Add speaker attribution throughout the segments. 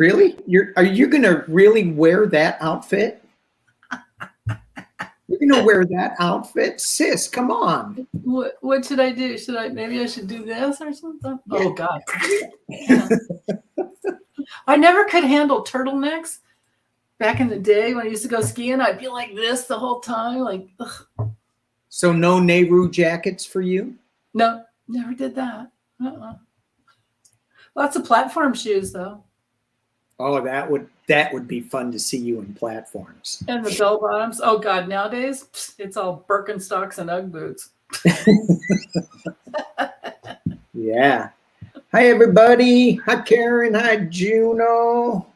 Speaker 1: Really? Are you gonna really wear that outfit? You're gonna wear that outfit, sis? Come on.
Speaker 2: What should I do? Maybe I should do this or something?
Speaker 1: Yeah.
Speaker 2: Oh God. Yeah. I never could handle turtlenecks. Back in the day when I used to go skiing, I'd be like this the whole time. Like, ugh.
Speaker 1: So no Nehru jackets for you?
Speaker 2: No, never did that. Lots of platform shoes though.
Speaker 1: Oh, that would be fun to see you in platforms.
Speaker 2: And the bell bottoms. Oh God, nowadays it's all Birkenstocks and Ugg boots.
Speaker 1: Yeah. Hi everybody. Hi Karen. Hi Juno.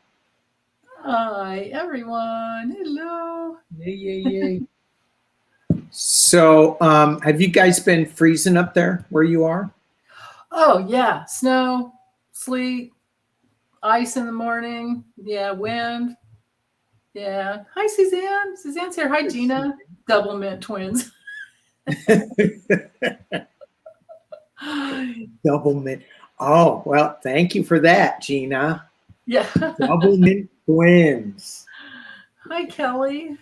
Speaker 2: Hi everyone. Hello.
Speaker 1: Yay. So, have you guys been freezing up there where you are?
Speaker 2: Oh yeah, snow, sleet, ice in the morning. Yeah, wind. Yeah. Hi Suzanne. Suzanne's here. Hi Gina. Double mint twins.
Speaker 1: Double mint. Oh, well, thank you for that, Gina.
Speaker 2: Yeah.
Speaker 1: Double mint twins.
Speaker 2: Hi Kelly.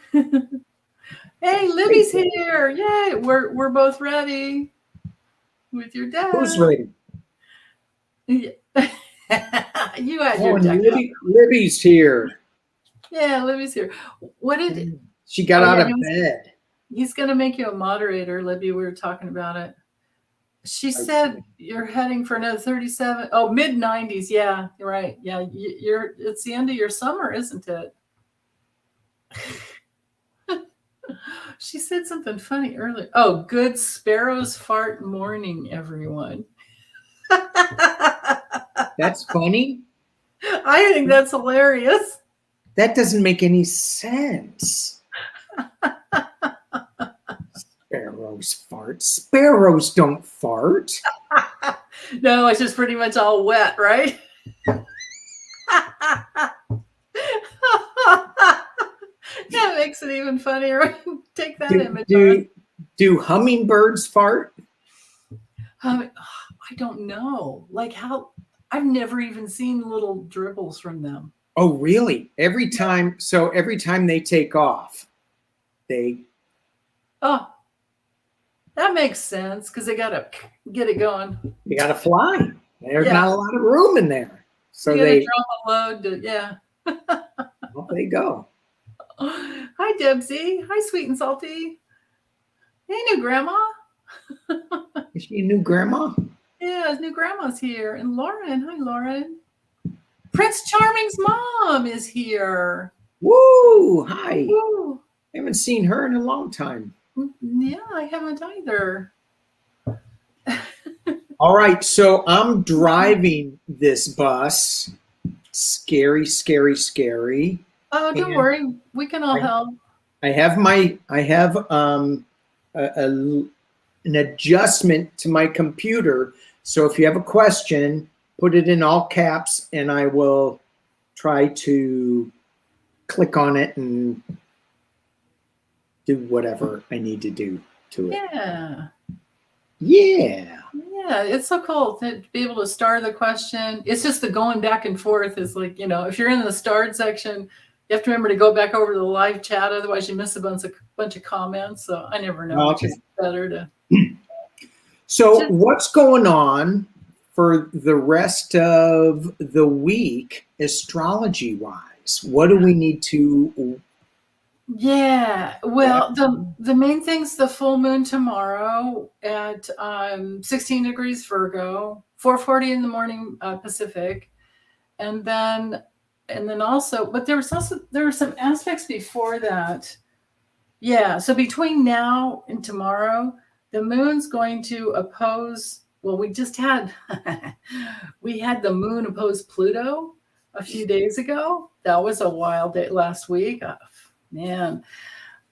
Speaker 2: Hey, Libby's here. Yay. We're both ready with your dad.
Speaker 1: Who's ready?
Speaker 2: Yeah. You had your deck.
Speaker 1: Libby's here.
Speaker 2: Yeah, Libby's here. What did
Speaker 1: she got out of bed?
Speaker 2: He's gonna make you a moderator, Libby. We were talking about it. She said you're heading for another 37. Oh, mid-90s. Yeah, you're right. Yeah, it's the end of your summer, isn't it? She said something funny earlier. Oh, good sparrows fart morning, everyone.
Speaker 1: That's funny.
Speaker 2: I think that's hilarious.
Speaker 1: That doesn't make any sense. Sparrows fart. Sparrows don't fart.
Speaker 2: No, it's just pretty much all wet, right? That makes it even funnier. Take that image.
Speaker 1: Do hummingbirds fart?
Speaker 2: I don't know. Like how? I've never even seen little dribbles from them.
Speaker 1: Oh, really? Every time they take off, they.
Speaker 2: Oh, that makes sense because they gotta get it going.
Speaker 1: They gotta fly. There's not a lot of room in there, so
Speaker 2: they
Speaker 1: drop
Speaker 2: a load. Yeah.
Speaker 1: Off they go.
Speaker 2: Hi, Debsy. Hi, Sweet and Salty. Hey, new grandma.
Speaker 1: Is she a new grandma?
Speaker 2: Yeah, his new grandma's here. And Lauren. Hi, Lauren. Prince Charming's mom is here.
Speaker 1: Woo! Hi.
Speaker 2: Woo.
Speaker 1: I haven't seen her in a long time.
Speaker 2: Yeah, I haven't either.
Speaker 1: All right, so I'm driving this bus. Scary, scary, scary.
Speaker 2: Oh, don't worry. We can all help.
Speaker 1: I have an adjustment to my computer. So if you have a question, put it in all caps and I will try to click on it and do whatever I need to do to it.
Speaker 2: Yeah.
Speaker 1: Yeah.
Speaker 2: Yeah, it's so cool to be able to star the question. It's just the going back and forth is like, if you're in the starred section, you have to remember to go back over to the live chat. Otherwise you miss a bunch of comments. So I never know which is better to.
Speaker 1: So what's going on for the rest of the week, astrology wise? What do we need to? Yeah.
Speaker 2: Well, the main thing's the full moon tomorrow at 16 degrees Virgo, 4:40 in the morning Pacific, and then also, but there were some aspects before that. Yeah. So between now and tomorrow, the moon's going to oppose. Well, we had the moon oppose Pluto a few days ago. That was a wild day last week. Man,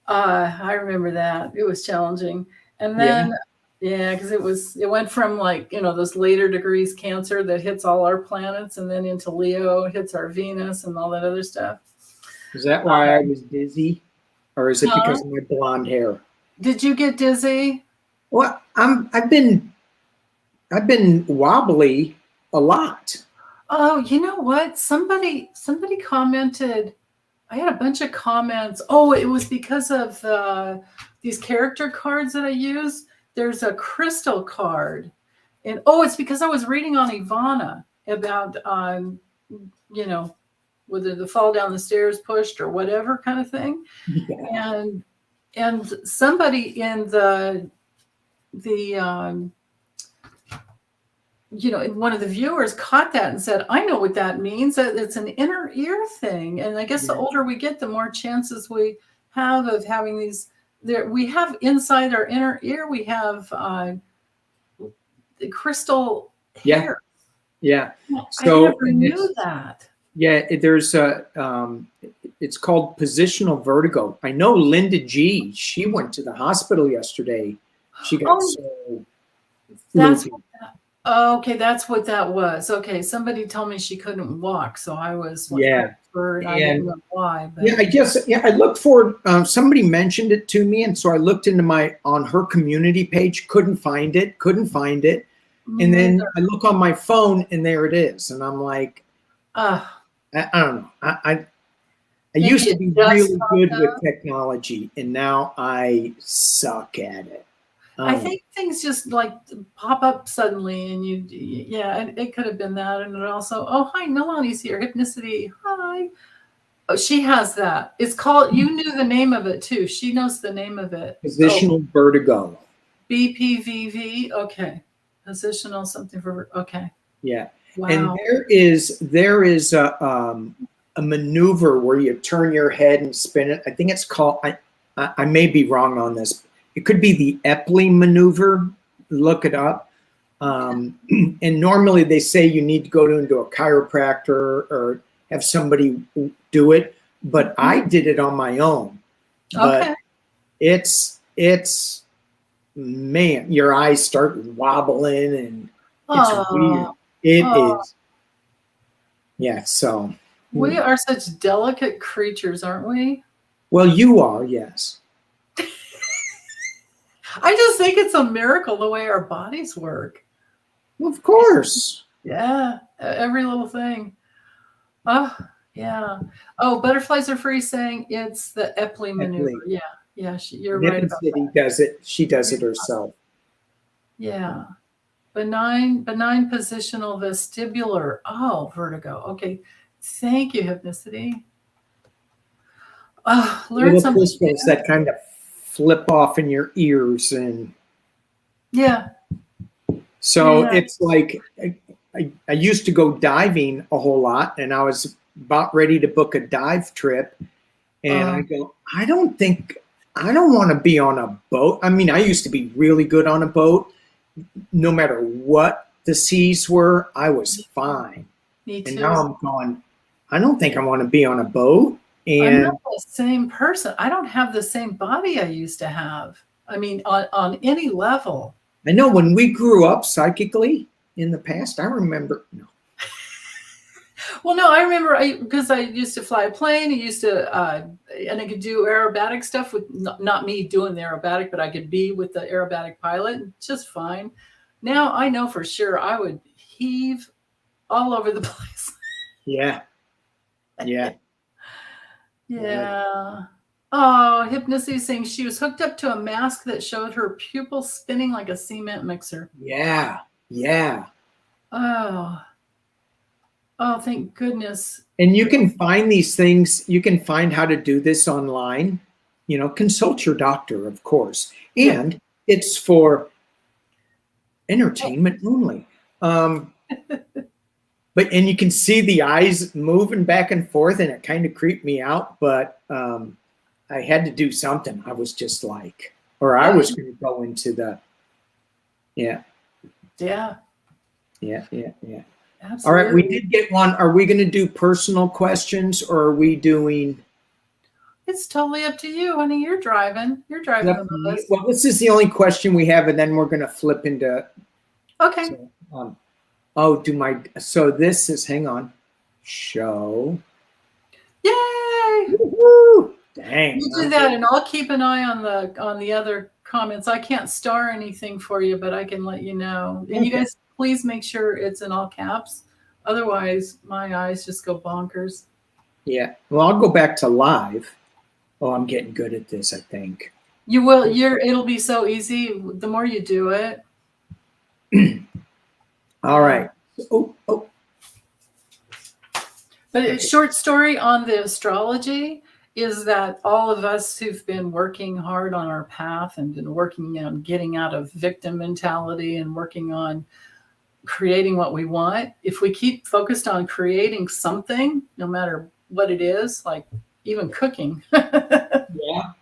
Speaker 2: I remember that. It was challenging. And then, because it went from those later degrees Cancer that hits all our planets and then into Leo, hits our Venus and all that other stuff.
Speaker 1: Is that why I was dizzy? Or is it because of my blonde hair?
Speaker 2: Did you get dizzy?
Speaker 1: Well, I've been wobbly a lot.
Speaker 2: Oh, you know what? Somebody commented. I had a bunch of comments. Oh, it was because of these character cards that I use. There's a crystal card, and oh, it's because I was reading on Ivana about you know, whether the fall down the stairs pushed or whatever kind of thing.
Speaker 1: Yeah.
Speaker 2: And somebody in the you know, one of the viewers caught that and said, I know what that means. That it's an inner ear thing. And I guess the
Speaker 1: Yeah.
Speaker 2: older we get, the more chances we have of having these. There, we have inside our inner ear, we have the crystal
Speaker 1: Yeah.
Speaker 2: hair.
Speaker 1: Yeah.
Speaker 2: I
Speaker 1: So
Speaker 2: never knew that.
Speaker 1: yeah, there's a it's called positional vertigo. I know Linda G. She went to the hospital yesterday. She got
Speaker 2: Oh,
Speaker 1: so
Speaker 2: that's
Speaker 1: loopy.
Speaker 2: what that, okay. That's what that was. Okay, somebody told me she couldn't walk, so I was like,
Speaker 1: Yeah,
Speaker 2: I didn't
Speaker 1: and
Speaker 2: know why. But
Speaker 1: yeah, I guess yeah. I looked for somebody mentioned it to me, and so I looked into my on her community page. Couldn't find it. Couldn't find it.
Speaker 2: me
Speaker 1: And
Speaker 2: neither.
Speaker 1: then I look on my phone, and there it is. And I'm like,
Speaker 2: Uh,
Speaker 1: I don't know. I
Speaker 2: maybe
Speaker 1: used to
Speaker 2: it
Speaker 1: be
Speaker 2: just
Speaker 1: really
Speaker 2: popped
Speaker 1: good with
Speaker 2: up.
Speaker 1: technology, and now I suck at it.
Speaker 2: I think things just like pop up suddenly, and yeah, it could have been that, and it also, oh hi, Nalani's here, hypnicity, hi. Oh, she has that. It's called. You knew the name of it too. She knows the name of it. Oh,
Speaker 1: Positional vertigo.
Speaker 2: BPVV. Okay, positional something for. Okay,
Speaker 1: Yeah, and
Speaker 2: wow.
Speaker 1: there is a maneuver where you turn your head and spin it. I think it's called. I may be wrong on this. It could be the Epley maneuver. Look it up. And normally they say you need to go into a chiropractor or have somebody do it, but I did it on my own. But
Speaker 2: Okay.
Speaker 1: it's man, your eyes start wobbling and it's weird.
Speaker 2: Oh,
Speaker 1: It
Speaker 2: oh,
Speaker 1: is. Yeah. So,
Speaker 2: we are such delicate creatures, aren't we?
Speaker 1: well, you are, yes.
Speaker 2: I just think it's a miracle the way our bodies work.
Speaker 1: Well, of course.
Speaker 2: Yeah, every little thing. Oh, yeah. Oh, butterflies are free saying it's the Epley maneuver.
Speaker 1: Epley.
Speaker 2: Yeah, yeah, you're
Speaker 1: Nip
Speaker 2: right
Speaker 1: and
Speaker 2: about
Speaker 1: City
Speaker 2: that.
Speaker 1: does it. She does it herself.
Speaker 2: Yeah. Benign positional vestibular. Oh, vertigo. Okay. Thank you, hypnicity. Oh, learn
Speaker 1: Little
Speaker 2: something
Speaker 1: crystals
Speaker 2: new.
Speaker 1: that kind of flip off in your ears. And
Speaker 2: Yeah.
Speaker 1: so
Speaker 2: Yeah.
Speaker 1: it's like I used to go diving a whole lot, and I was about ready to book a dive trip. And I go, I don't want to be on a boat. I mean, I used to be really good on a boat. No matter what the seas were, I was fine.
Speaker 2: Me
Speaker 1: And
Speaker 2: too.
Speaker 1: now I'm going, I don't think I want to be on a boat.
Speaker 2: I'm
Speaker 1: And
Speaker 2: not the same person. I don't have the same body I used to have. I mean, on any level.
Speaker 1: I know when we grew up psychically in the past, I remember, no.
Speaker 2: Well, no, I remember because I used to fly a plane. I used to, and I could do aerobatic stuff with not me doing the aerobatic, but I could be with the aerobatic pilot just fine. Now I know for sure I would heave all over the place.
Speaker 1: Yeah. Yeah.
Speaker 2: Yeah. Oh, hypnosis is saying she was hooked up to a mask that showed her pupils spinning like a cement mixer.
Speaker 1: Yeah. Yeah.
Speaker 2: Oh. Oh, thank goodness.
Speaker 1: And you can find these things, you can find how to do this online. You know, consult your doctor, of course. And it's for entertainment only. But and you can see the eyes moving back and forth, and it kind of creeped me out. But I had to do something. I was just like, or I was going to go into the, yeah.
Speaker 2: Yeah.
Speaker 1: Yeah, yeah, yeah.
Speaker 2: Absolutely.
Speaker 1: All right, we did get one. Are we going to do personal questions, or are we doing?
Speaker 2: It's totally up to you, honey. You're driving. You're driving the bus.
Speaker 1: Well, this is the only question we have, and then we're going to flip into.
Speaker 2: Okay.
Speaker 1: So, so this is, hang on, show.
Speaker 2: Yay!
Speaker 1: Woo-hoo! Dang.
Speaker 2: You do that, and I'll keep an eye on the other comments. I can't star anything for you, but I can let you know. And you guys, please make sure it's in all caps Otherwise, my eyes just go bonkers.
Speaker 1: Yeah. Well, I'll go back to live. Oh, I'm getting good at this, I think.
Speaker 2: You will. It'll be so easy. The more you do it.
Speaker 1: All right. Oh.
Speaker 2: But a short story on the astrology is that all of us who've been working hard on our path and been working on getting out of victim mentality and working on creating what we want, if we keep focused on creating something, no matter what it is, like even cooking,
Speaker 1: Yeah.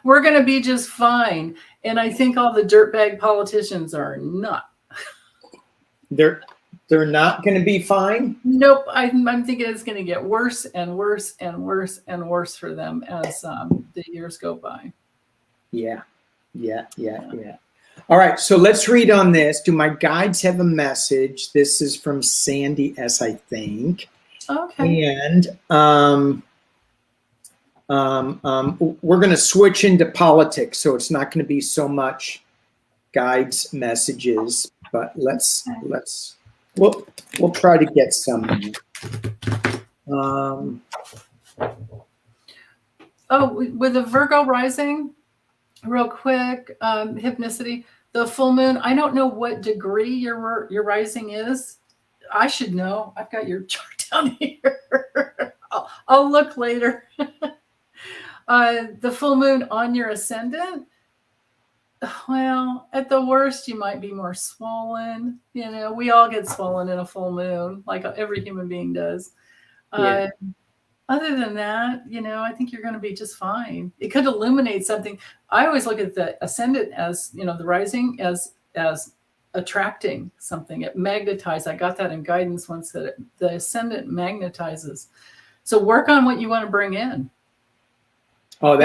Speaker 2: we're going to be just fine. And I think all the dirtbag politicians are not.
Speaker 1: They're not going to be fine.
Speaker 2: Nope. I'm thinking it's going to get worse and worse and worse and worse for them as the years go by.
Speaker 1: Yeah. All right. So let's read on this. Do my guides have a message? This is from Sandy S., I think.
Speaker 2: Okay.
Speaker 1: And we're going to switch into politics, so it's not going to be so much guides messages, but we'll try to get some.
Speaker 2: With the Virgo rising, real quick, hypnicity, the full moon. I don't know what degree your rising is. I should know. I've got your chart down here. I'll look later. The full moon on your ascendant. Well, at the worst, you might be more swollen. You know, we all get swollen in a full moon, like every human being does.
Speaker 1: Yeah.
Speaker 2: Other than that, you know, I think you're going to be just fine. It could illuminate something. I always look at the ascendant as, you know, the rising as attracting something. It magnetizes. I got that in guidance once, that the ascendant magnetizes. So work on what you want to bring in.
Speaker 1: Oh,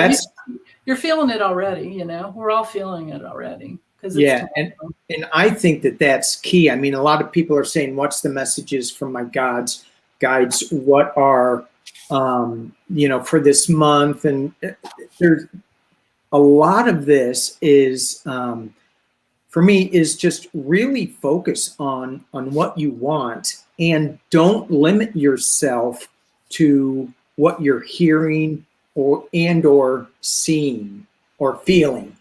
Speaker 2: you're feeling it already. You know, we're all feeling it already.
Speaker 1: Yeah, and I think that's key. I mean, a lot of people are saying, "What's the messages from my guides? What are you know, for this month?" And there's a lot of this is for me is just really focus on what you want, and don't limit yourself to what you're hearing or seeing or feeling.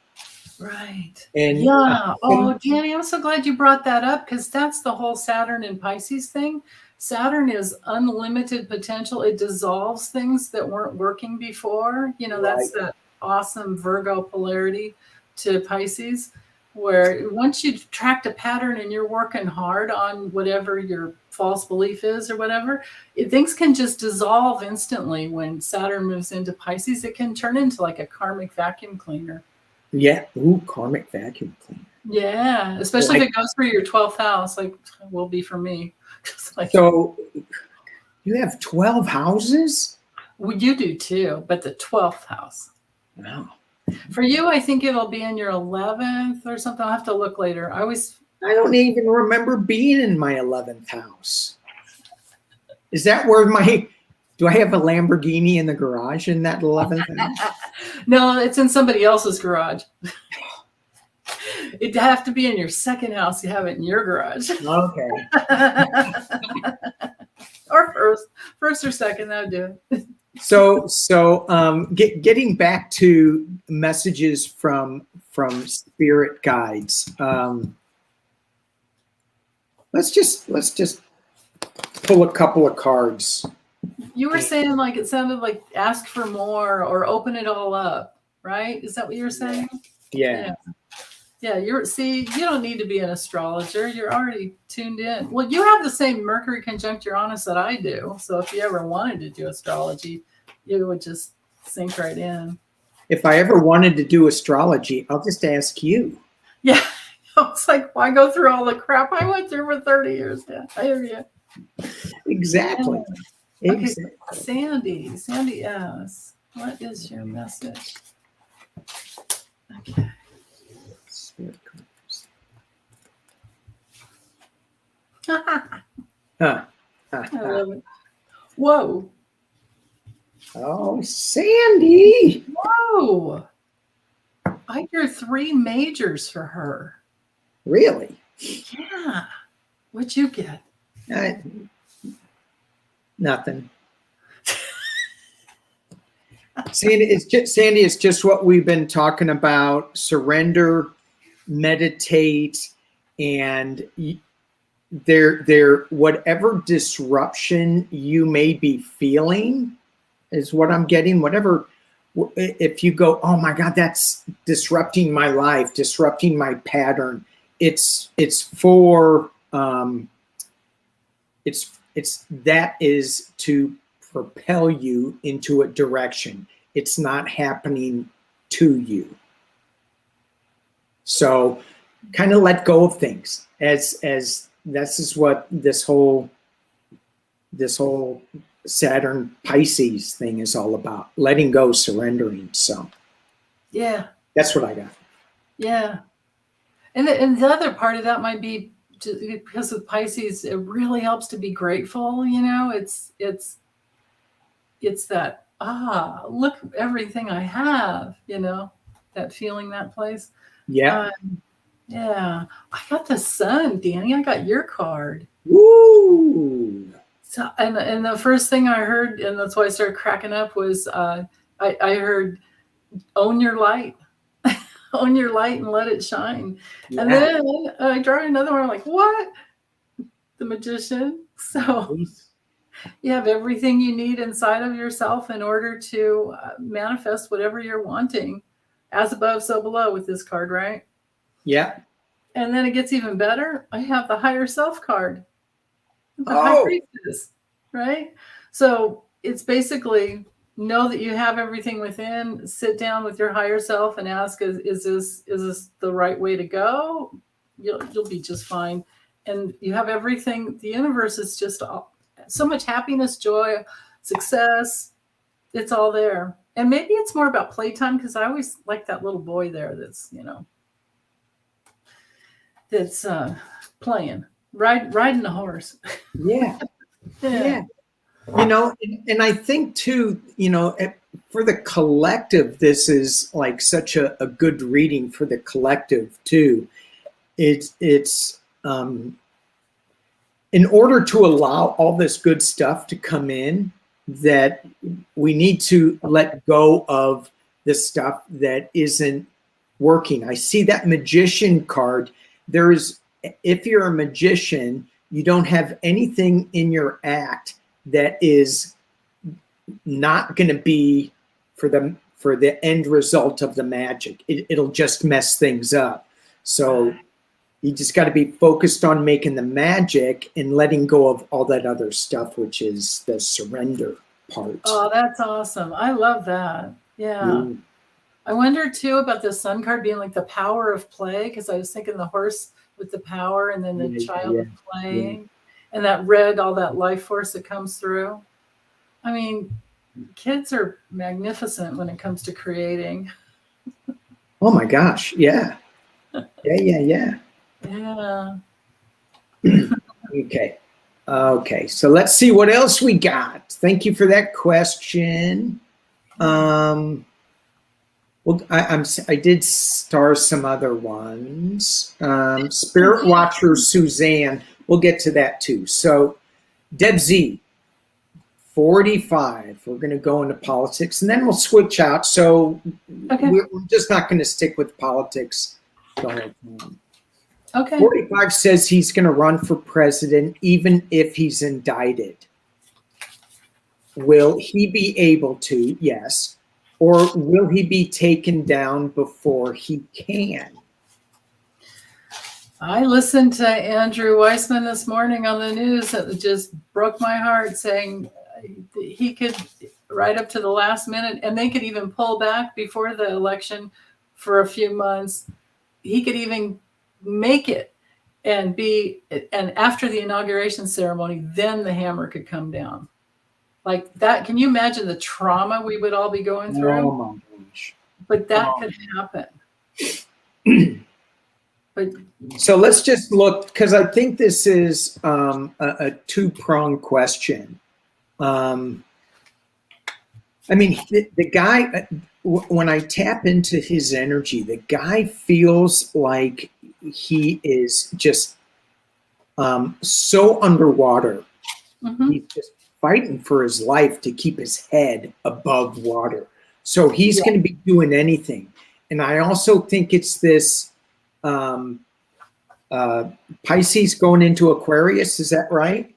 Speaker 2: Right.
Speaker 1: And
Speaker 2: yeah. Oh, Danny, I'm so glad you brought that up, because that's the whole Saturn and Pisces thing. Saturn is unlimited potential. It dissolves things that weren't working before. You know, that's that awesome Virgo polarity to Pisces, where once you tracked a pattern and you're working hard on whatever your false belief is or whatever, things can just dissolve instantly. When Saturn moves into Pisces, it can turn into like a karmic vacuum cleaner.
Speaker 1: Yeah. Ooh, karmic vacuum cleaner.
Speaker 2: Yeah. Especially if it goes through your 12th house, like will be for me. Like,
Speaker 1: so you have 12 houses?
Speaker 2: Well, you do too, but the 12th house.
Speaker 1: Wow.
Speaker 2: For you, I think it'll be in your 11th or something. I'll have to look later. I
Speaker 1: don't even remember being in my 11th house. Is that where do I have a Lamborghini in the garage in that 11th house?
Speaker 2: No, it's in somebody else's garage. It'd have to be in your second house. You have it in your garage.
Speaker 1: Okay.
Speaker 2: Or first or second, that would do it.
Speaker 1: So getting back to messages from spirit guides. Let's just pull a couple of cards.
Speaker 2: You were saying, like, it sounded like ask for more or open it all up, right? Is that what you were saying?
Speaker 1: Yeah.
Speaker 2: Yeah, you don't need to be an astrologer. You're already tuned in. Well, you have the same Mercury conjunct Uranus that I do. So if you ever wanted to do astrology, you would just sink right in.
Speaker 1: If I ever wanted to do astrology, I'll just ask you.
Speaker 2: Yeah. It's like, why go through all the crap I went through for 30 years? Yeah, I hear you.
Speaker 1: Exactly.
Speaker 2: Yeah. Okay, Sandy S., what is your message? Okay. I love it. Whoa.
Speaker 1: Oh, Sandy.
Speaker 2: Whoa. I hear 3 majors for her.
Speaker 1: Really?
Speaker 2: Yeah. What'd you get?
Speaker 1: Nothing. Sandy, it's just what we've been talking about. Surrender, meditate, and whatever disruption you may be feeling is what I'm getting. Whatever, if you go, oh my God, that's disrupting my life, disrupting my pattern. It's that is to propel you into a direction. It's not happening to you. So kind of let go of things as this is what this whole Saturn Pisces thing is all about. Letting go, surrendering. So
Speaker 2: yeah,
Speaker 1: that's what I got.
Speaker 2: Yeah. And the other part of that might be because with Pisces, it really helps to be grateful. You know, it's that, look everything I have, you know, that feeling, that place.
Speaker 1: Yeah.
Speaker 2: Yeah. I got the sun, Danny. I got your card.
Speaker 1: Woo!
Speaker 2: So, and the first thing I heard, and that's why I started cracking up, was I heard, own your light. Own your light and let it shine. Yeah. And then I draw another one. I'm like, what? The Magician. So you have everything you need inside of yourself in order to manifest whatever you're wanting. As above, so below with this card, right?
Speaker 1: Yeah.
Speaker 2: And then it gets even better. I have the higher self card. The high priestess, right? So it's basically, know that you have everything within. Sit down with your higher self and ask, is this the right way to go? You'll be just fine. And you have everything. The universe is just so much happiness, joy, success. It's all there. And maybe it's more about playtime, because I always like that little boy there that's, you know, that's playing, riding a horse.
Speaker 1: Yeah. Yeah. You know, and I think too, you know, for the collective, this is like such a good reading for the collective too. It's in order to allow all this good stuff to come in, that we need to let go of the stuff that isn't working. I see that Magician card. If you're a magician, you don't have anything in your act that is not going to be for the end result of the magic. It'll just mess things up. So you just got to be focused on making the magic and letting go of all that other stuff, which is the surrender part.
Speaker 2: Oh, that's awesome. I love that. Yeah. I wonder too about the sun card being like the power of play, because I was thinking the horse with the power, and then the child playing, and that red, all that life force that comes through. I mean, kids are magnificent when it comes to creating.
Speaker 1: Oh my gosh. Yeah. Yeah. Okay. So let's see what else we got. Thank you for that question. Well, I did star some other ones. Spirit Watcher Suzanne. We'll get to that too. So Deb Z, 45. We're going to go into politics, and then we'll switch out. So we're just not going to stick with politics the whole time.
Speaker 2: Okay.
Speaker 1: 45 says he's going to run for president even if he's indicted. Will he be able to? Yes. Or will he be taken down before he can?
Speaker 2: I listened to Andrew Weissman this morning on the news. That just broke my heart, saying he could, right up to the last minute, and they could even pull back before the election for a few months. He could even make it and after the inauguration ceremony, then the hammer could come down. Like that, can you imagine the trauma we would all be going through?
Speaker 1: Oh my gosh.
Speaker 2: But that could happen.
Speaker 1: So let's just look, because I think this is a two-pronged question. I mean, the guy, when I tap into his energy, the guy feels like he is just so underwater. He's just fighting for his life to keep his head above water. So he's going to be doing anything. And I also think it's this Pisces going into Aquarius. Is that right?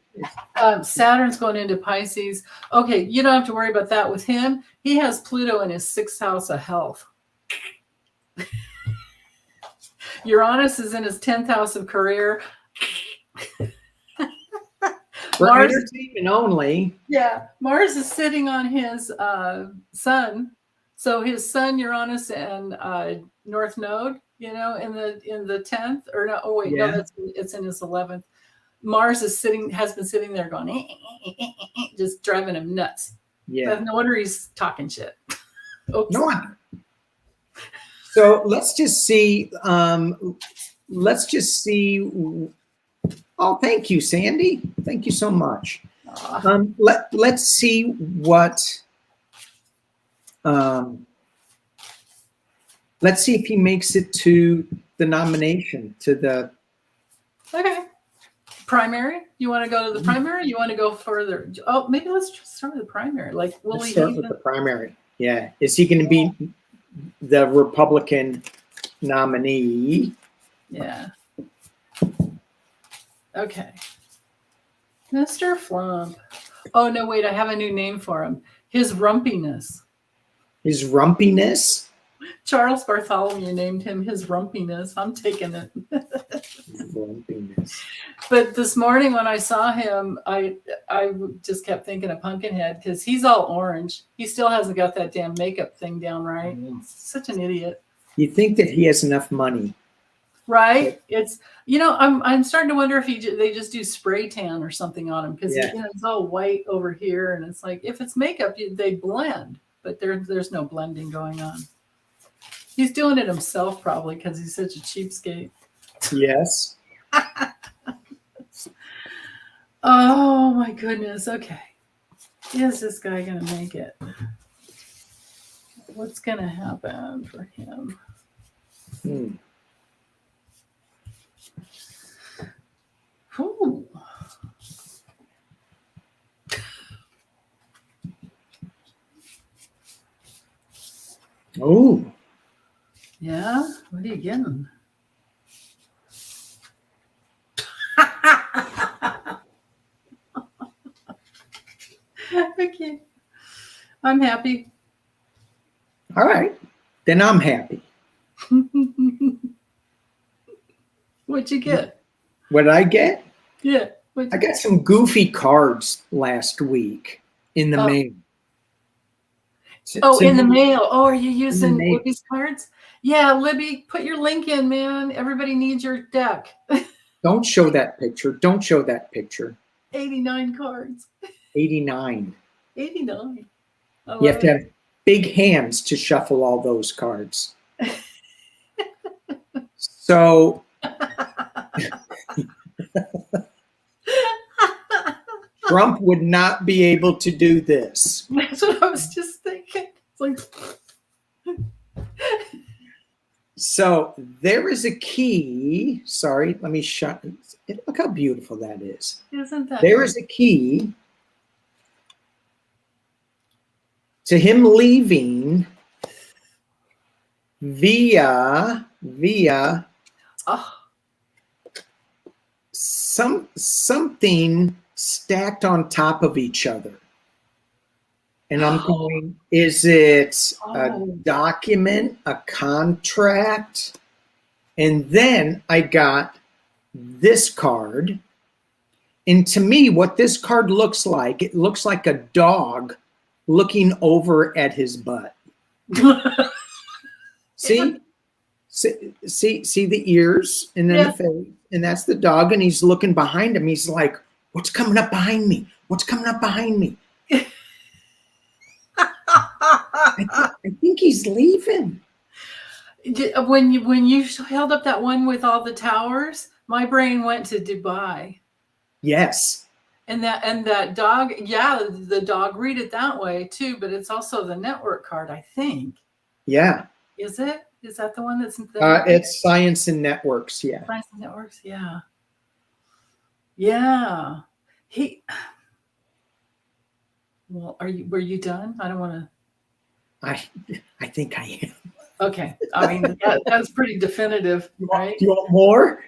Speaker 2: Saturn's going into Pisces. Okay, you don't have to worry about that with him. He has Pluto in his 6th house of health. Uranus is in his 10th house of career.
Speaker 1: For
Speaker 2: Mars,
Speaker 1: entertainment only.
Speaker 2: yeah, Mars is sitting on his sun. So his sun, Uranus, and North Node, in the 10th, or no? Oh wait, no, it's in his 11th. Mars has been sitting there going, just driving him nuts.
Speaker 1: Yeah.
Speaker 2: No wonder he's talking shit. Oops.
Speaker 1: No. So let's just see. Oh, thank you, Sandy. Thank you so much. Let's see what. Let's see if he makes it to the nomination, to the.
Speaker 2: Okay. Primary? You want to go to the primary? You want to go further? Oh, maybe let's just start with the primary. Like,
Speaker 1: let's start with the primary. Yeah. Is he going to be the Republican nominee?
Speaker 2: Yeah. Okay. Mr. Flump. Oh, no, wait. I have a new name for him. His Rumpiness.
Speaker 1: His Rumpiness?
Speaker 2: Charles Bartholomew named him His Rumpiness. I'm taking it.
Speaker 1: Rumpiness.
Speaker 2: But this morning when I saw him, I just kept thinking of Pumpkinhead because he's all orange. He still hasn't got that damn makeup thing down right. Such an idiot.
Speaker 1: You think that he has enough money,
Speaker 2: right? It's I'm starting to wonder if they just do spray tan or something on him because it's all white over here, and it's like if it's makeup, they blend, but there's no blending going on. He's doing it himself probably because he's such a cheapskate.
Speaker 1: Yes.
Speaker 2: Oh my goodness. Okay. Is this guy going to make it? What's going to happen for him? Ooh.
Speaker 1: Oh.
Speaker 2: Yeah? What are you getting? Okay. I'm happy.
Speaker 1: All right. Then I'm happy.
Speaker 2: What'd you get?
Speaker 1: What did I get?
Speaker 2: Yeah.
Speaker 1: I got some goofy cards last week in the mail.
Speaker 2: In the mail. Oh, are you using Libby's cards? Yeah, Libby, put your link in, man. Everybody needs your deck.
Speaker 1: Don't show that picture. Don't show that picture.
Speaker 2: 89 cards.
Speaker 1: 89.
Speaker 2: 89.
Speaker 1: You have to have big hands to shuffle all those cards. So Trump would not be able to do this.
Speaker 2: That's what I was just thinking. It's like
Speaker 1: so there is a key. Sorry, let me shut. Look how beautiful that is.
Speaker 2: Isn't that
Speaker 1: there is a key to him leaving via something stacked on top of each other. And I'm going, is it a document, a contract? And then I got this card. And to me, what this card looks like, it looks like a dog looking over at his butt. See the ears and then the face, and that's the dog, and he's looking behind him. He's like, what's coming up behind me? What's coming up behind me? I think he's leaving.
Speaker 2: When you held up that one with all the towers, my brain went to Dubai.
Speaker 1: Yes.
Speaker 2: And that dog, the dog read it that way too, but it's also the network card, I think.
Speaker 1: Yeah.
Speaker 2: Is it? Is that the one that's
Speaker 1: it's Science and Networks, yeah.
Speaker 2: Science and Networks, yeah. Yeah. Well, were you done? I don't want to.
Speaker 1: I think I am.
Speaker 2: Okay. I mean, that's pretty definitive, right?
Speaker 1: Do you want more?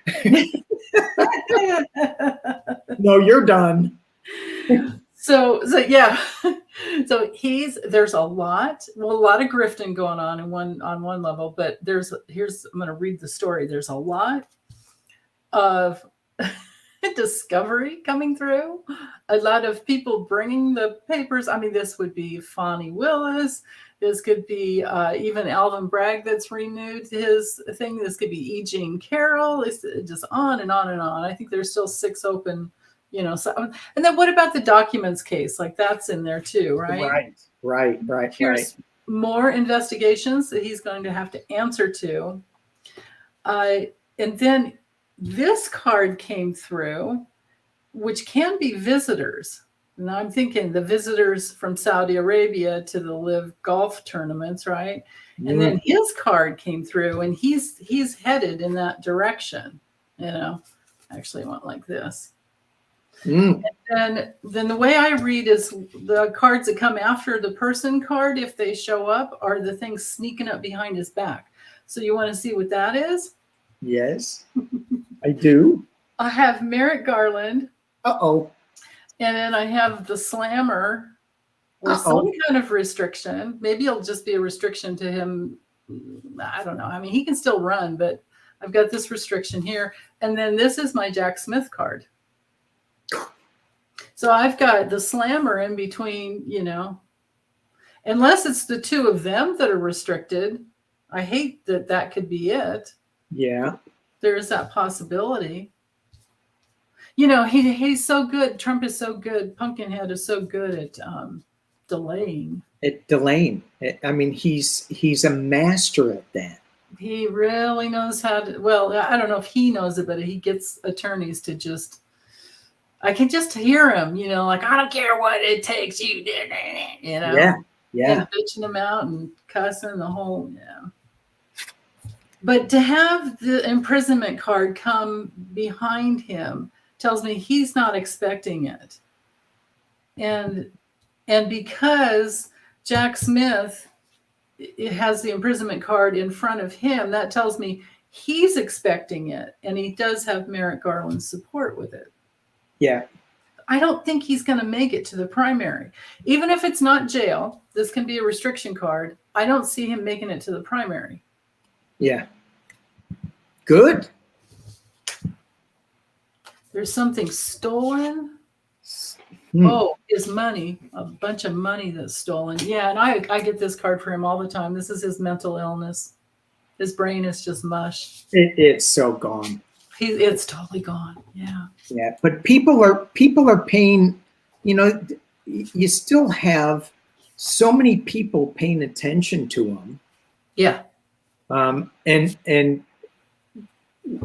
Speaker 1: No, you're done.
Speaker 2: So yeah. So there's a lot of grifting going on on one level, but I'm going to read the story. There's a lot of discovery coming through, a lot of people bringing the papers. I mean, this would be Fonnie Willis. This could be even Alvin Bragg that's renewed his thing. This could be E. Jean Carroll. It's just on and on and on. I think there's still 6 open, so, and then what about the documents case? Like that's in there too, right?
Speaker 1: Right.
Speaker 2: Here's more investigations that he's going to have to answer to. And then this card came through, which can be visitors. And I'm thinking the visitors from Saudi Arabia to the live golf tournaments, right? And then his card came through, and he's headed in that direction. Actually, I went like this. And then the way I read is the cards that come after the person card, if they show up, are the things sneaking up behind his back. So you want to see what that is?
Speaker 1: Yes, I do.
Speaker 2: I have Merrick Garland.
Speaker 1: Uh-oh.
Speaker 2: And then I have the slammer or some kind of restriction. Maybe it'll just be a restriction to him. I don't know. I mean, he can still run, but I've got this restriction here. And then this is my Jack Smith card. So I've got the slammer in between, unless it's the two of them that are restricted. I hate that could be it.
Speaker 1: Yeah.
Speaker 2: There is that possibility. He's so good. Trump is so good. Pumpkinhead is so good at delaying.
Speaker 1: I mean, he's a master at that.
Speaker 2: He really knows how to. Well, I don't know if he knows it, but he gets attorneys to just. I can just hear him. Like I don't care what it takes. You did.
Speaker 1: Yeah.
Speaker 2: And bitching him out and cussing the whole. Yeah. But to have the imprisonment card come behind him tells me he's not expecting it. And because Jack Smith has the imprisonment card in front of him, that tells me he's expecting it. And he does have Merrick Garland's support with it.
Speaker 1: Yeah.
Speaker 2: I don't think he's going to make it to the primary. Even if it's not jail, this can be a restriction card. I don't see him making it to the primary.
Speaker 1: Yeah. Good.
Speaker 2: There's something stolen. Oh, his money, a bunch of money that's stolen. Yeah, and I get this card for him all the time. This is his mental illness. His brain is just mush.
Speaker 1: It's so gone.
Speaker 2: It's totally gone. Yeah.
Speaker 1: Yeah, but people are paying. You still have so many people paying attention to him.
Speaker 2: Yeah.
Speaker 1: And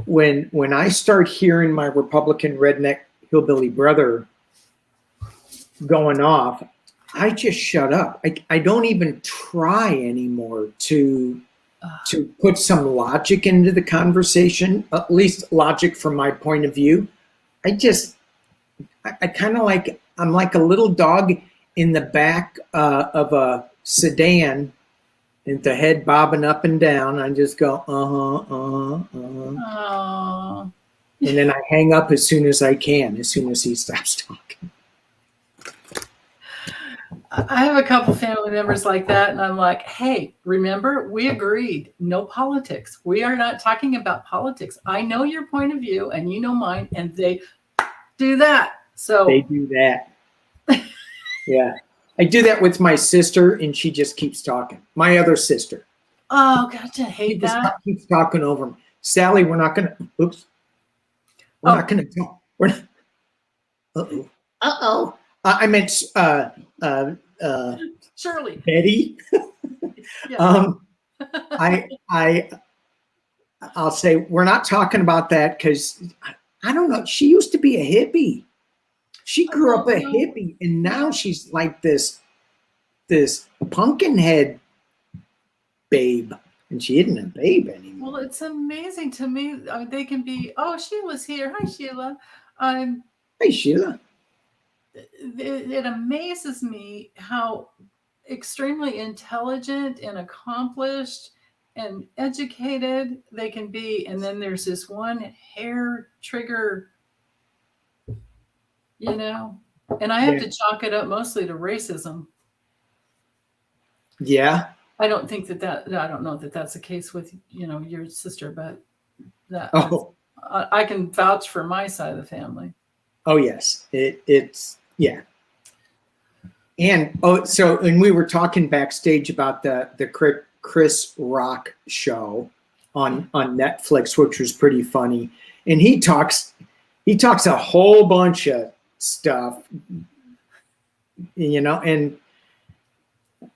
Speaker 1: when I start hearing my Republican redneck hillbilly brother going off, I just shut up. I don't even try anymore to put some logic into the conversation, at least logic from my point of view. I kind of I'm like a little dog in the back of a sedan and the head bobbing up and down. I just go,
Speaker 2: Oh.
Speaker 1: And then I hang up as soon as I can, as soon as he stops talking.
Speaker 2: I have a couple family members like that, and I'm like, hey, remember, we agreed, no politics. We are not talking about politics. I know your point of view, and you know mine, and they do that. So
Speaker 1: they do that. Yeah. I do that with my sister, and she just keeps talking. My other sister.
Speaker 2: Oh, God, I hate that.
Speaker 1: Keeps talking over me. Sally, we're not going to, We're not going to talk. We're not. Uh-oh. Uh-oh. I meant
Speaker 2: Shirley.
Speaker 1: Betty.
Speaker 2: Yeah.
Speaker 1: I'll say we're not talking about that because I don't know. She used to be a hippie. She grew up a hippie, and now she's like this pumpkinhead babe, and she isn't a babe anymore.
Speaker 2: Well, it's amazing to me. They can be. Oh, Sheila's here. Hi, Sheila.
Speaker 1: Hey, Sheila.
Speaker 2: it amazes me how extremely intelligent and accomplished and educated they can be. And then there's this one hair trigger, you know, and I have
Speaker 1: Yeah.
Speaker 2: to chalk it up mostly to racism.
Speaker 1: Yeah.
Speaker 2: I don't think that I don't know that that's the case with, you know, your sister, but
Speaker 1: Oh,
Speaker 2: I can vouch for my side of the family.
Speaker 1: oh yes. It's yeah. And and we were talking backstage about the Chris Rock show on Netflix, which was pretty funny. And he talks a whole bunch of stuff, you know, and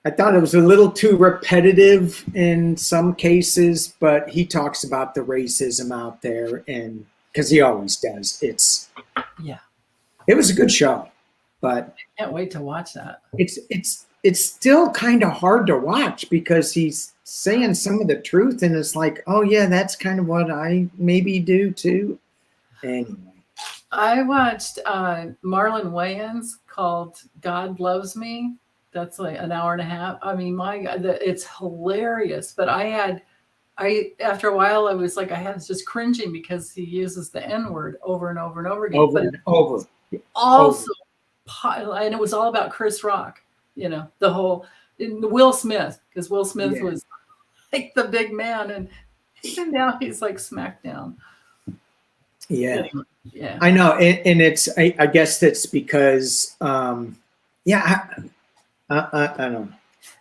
Speaker 1: I thought it was a little too repetitive in some cases, but he talks about the racism out there, and because he always does. It was a good show, but
Speaker 2: I can't wait to watch that.
Speaker 1: it's still kind of hard to watch because he's saying some of the truth, and it's like, oh yeah, that's kind of what I maybe do too. Anyway,
Speaker 2: I watched Marlon Wayans called "God Loves Me." That's like an hour and a half. I mean, my God, it's hilarious. But after a while, I was just cringing because he uses the N word over and over and over again.
Speaker 1: over and over.
Speaker 2: Also, and it was all about Chris Rock. You know, the whole Will Smith, because Will Smith was like the big man, and now he's like SmackDown.
Speaker 1: Yeah.
Speaker 2: Anyway, yeah,
Speaker 1: I know, and it's I guess that's because I don't know.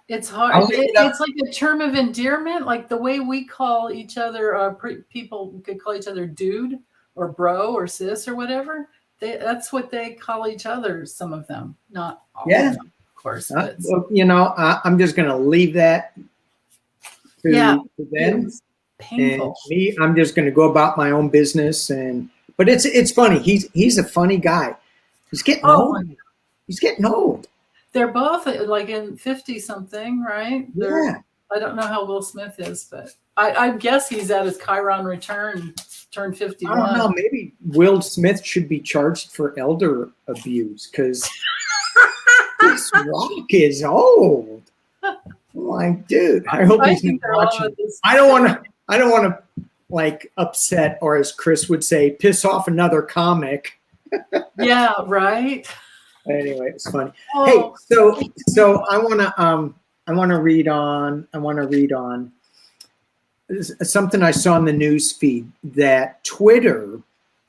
Speaker 2: it's hard. It's like a term of endearment, like the way we call each other. People could call each other dude or bro or sis or whatever. That's what they call each other. Some of them, not all of them, of course. But
Speaker 1: Well, you know, I'm just going to leave that to them.
Speaker 2: It's painful.
Speaker 1: And me, I'm just going to go about my own business. But it's funny. He's a funny guy. He's getting old. He's getting old.
Speaker 2: They're both like in 50 something, right?
Speaker 1: Yeah.
Speaker 2: I don't know how Will Smith is, but I guess he's at his Chiron return, turned 51.
Speaker 1: I don't know. Maybe Will Smith should be charged for elder abuse because this Rock is old. I'm like, dude, I hope he's not watching. I don't want to like upset, or as Chris would say, piss off another comic.
Speaker 2: Yeah, right.
Speaker 1: Anyway, it's funny. Oh. Hey, so I want to read on something I saw in the news feed that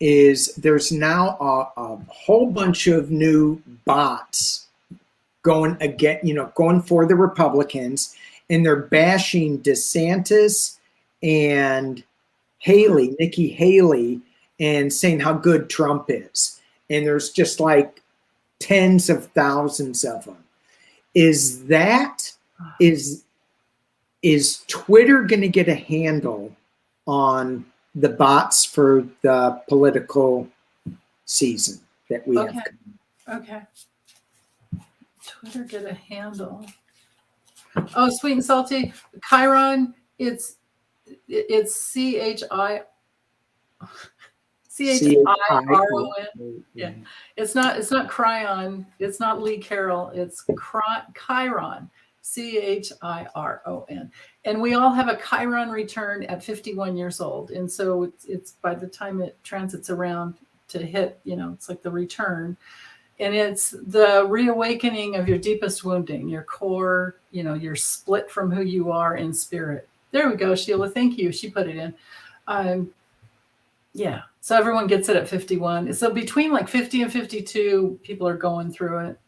Speaker 1: there's now a whole bunch of new bots going for the Republicans, and they're bashing DeSantis and Nikki Haley, and saying how good Trump is. And there's just like tens of thousands of them. Is Twitter going to get a handle on the bots for the political season that we have?
Speaker 2: Okay. Twitter get a handle. Oh, sweet and salty. Chiron, it's CHIRON. Yeah. It's not Cryon. It's not Lee Carroll. It's Chiron. CHIRON. And we all have a Chiron return at 51 years old. And so it's by the time it transits around to hit, it's like the return. And it's the reawakening of your deepest wounding, your core, you're split from who you are in spirit. There we go, Sheila. Thank you. She put it in. Yeah. So everyone gets it at 51. So between like 50 and 52, people are going through it.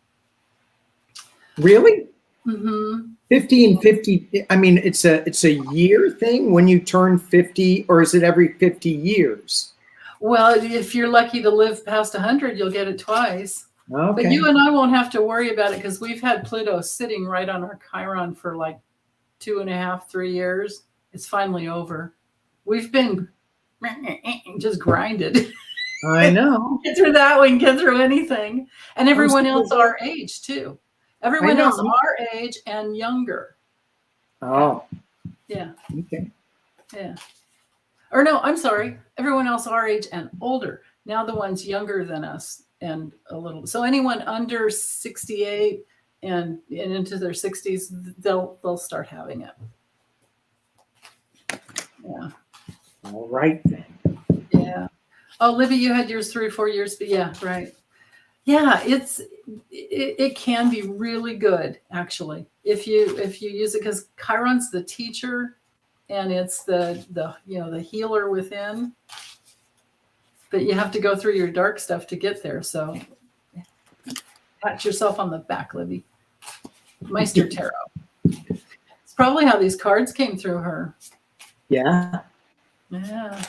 Speaker 1: Really?
Speaker 2: Mm-hmm.
Speaker 1: 50 and 50. I mean, it's a year thing when you turn 50, or is it every 50 years?
Speaker 2: Well, if you're lucky to live past 100, you'll get it twice.
Speaker 1: Okay.
Speaker 2: But you and I won't have to worry about it because we've had Pluto sitting right on our Chiron for like 2.5, 3 years. It's finally over. We've been just grinded.
Speaker 1: I know.
Speaker 2: Get through that one, get through anything. And everyone else our age too. Everyone else our age and younger.
Speaker 1: Oh.
Speaker 2: Yeah.
Speaker 1: Okay.
Speaker 2: Yeah. Or no, I'm sorry. Everyone else our age and older. Now the ones younger than us and a little. So anyone under 68 and into their 60s, they'll start having it. Yeah.
Speaker 1: All right then.
Speaker 2: Yeah. Oh, Libby, you had yours 3 or 4 years, but yeah, right. Yeah, it can be really good actually if you use it, because Chiron's the teacher and it's the healer within. But you have to go through your dark stuff to get there. So pat yourself on the back, Libby. Meister Tarot. It's probably how these cards came through her.
Speaker 1: Yeah.
Speaker 2: Yeah.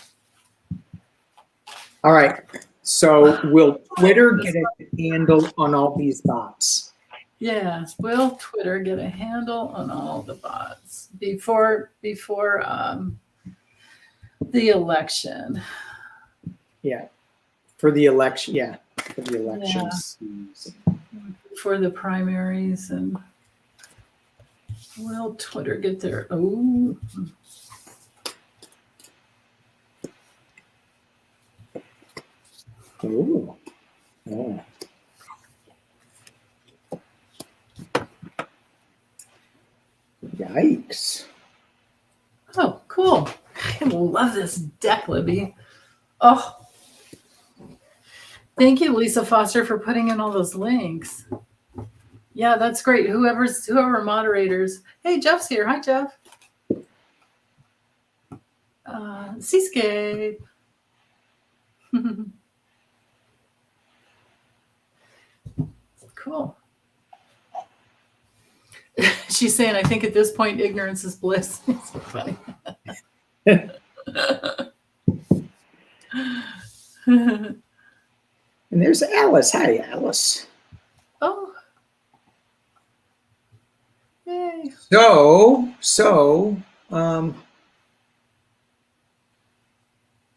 Speaker 1: All right. So will Twitter get a handle on all these bots?
Speaker 2: Yeah. Will Twitter get a handle on all the bots before the election?
Speaker 1: Yeah. For the election. Yeah. For the elections.
Speaker 2: Yeah. For the primaries. And will Twitter get there? Oh.
Speaker 1: Ooh. Oh. Yikes.
Speaker 2: Oh, cool. I love this deck, Libby. Oh. Thank you, Lisa Foster, for putting in all those links. Yeah, that's great. Whoever moderators. Hey, Jeff's here. Hi, Jeff. Seascape. Cool. She's saying, I think at this point, ignorance is bliss. It's so funny.
Speaker 1: And there's Alice. Hi, Alice.
Speaker 2: Oh. Yay.
Speaker 1: So,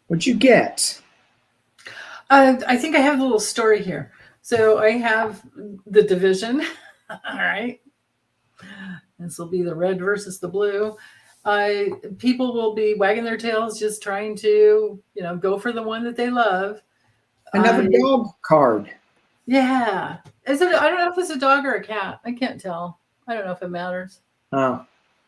Speaker 1: what'd you get?
Speaker 2: I think I have a little story here. So I have the division. All right. This will be the red versus the blue. People will be wagging their tails, just trying to, go for the one that they love.
Speaker 1: Another dog card.
Speaker 2: Yeah. I don't know if it's a dog or a cat. I can't tell. I don't know if it matters.
Speaker 1: Oh.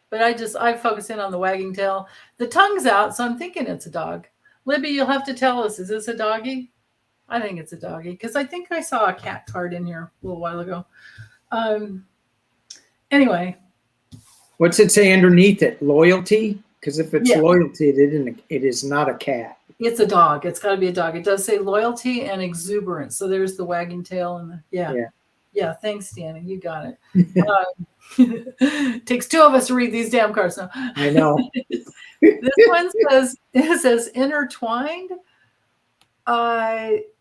Speaker 2: But I focus in on the wagging tail. The tongue's out, so I'm thinking it's a dog. Libby, you'll have to tell us, is this a doggy? I think it's a doggy, because I think I saw a cat card in here a little while ago. Anyway.
Speaker 1: What's it say underneath it? Loyalty? Because if it's loyalty, it is not a cat. It's
Speaker 2: a dog. It's got to be a dog. It does say loyalty and exuberance. So there's the wagging tail and yeah. Thanks, Danny. You got it. Takes two of us to read these damn cards now.
Speaker 1: I know.
Speaker 2: This one says intertwined.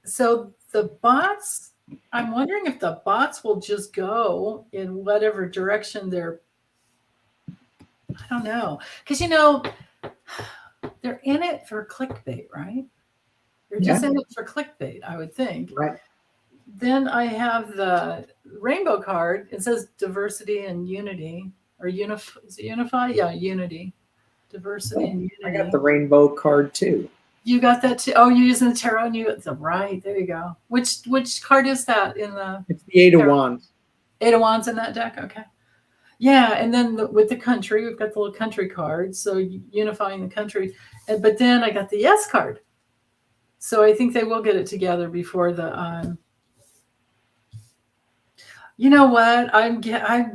Speaker 2: So the bots. I'm wondering if the bots will just go in whatever direction they're. I don't know, because they're in it for clickbait, right? They're just in it for clickbait, I would think.
Speaker 1: Right.
Speaker 2: Then I have the rainbow card. It says diversity and unity, or is it unify? Yeah, unity, diversity and unity.
Speaker 1: I got the rainbow card too.
Speaker 2: You got that too? Oh, you're using the tarot, and right. There you go. Which card is that in the?
Speaker 1: It's the Eight of Wands.
Speaker 2: Eight of Wands in that deck. Okay. Yeah, and then with the country, we've got the little country card, so unifying the country. But then I got the yes card, so I think they will get it together before the. You know what? I'm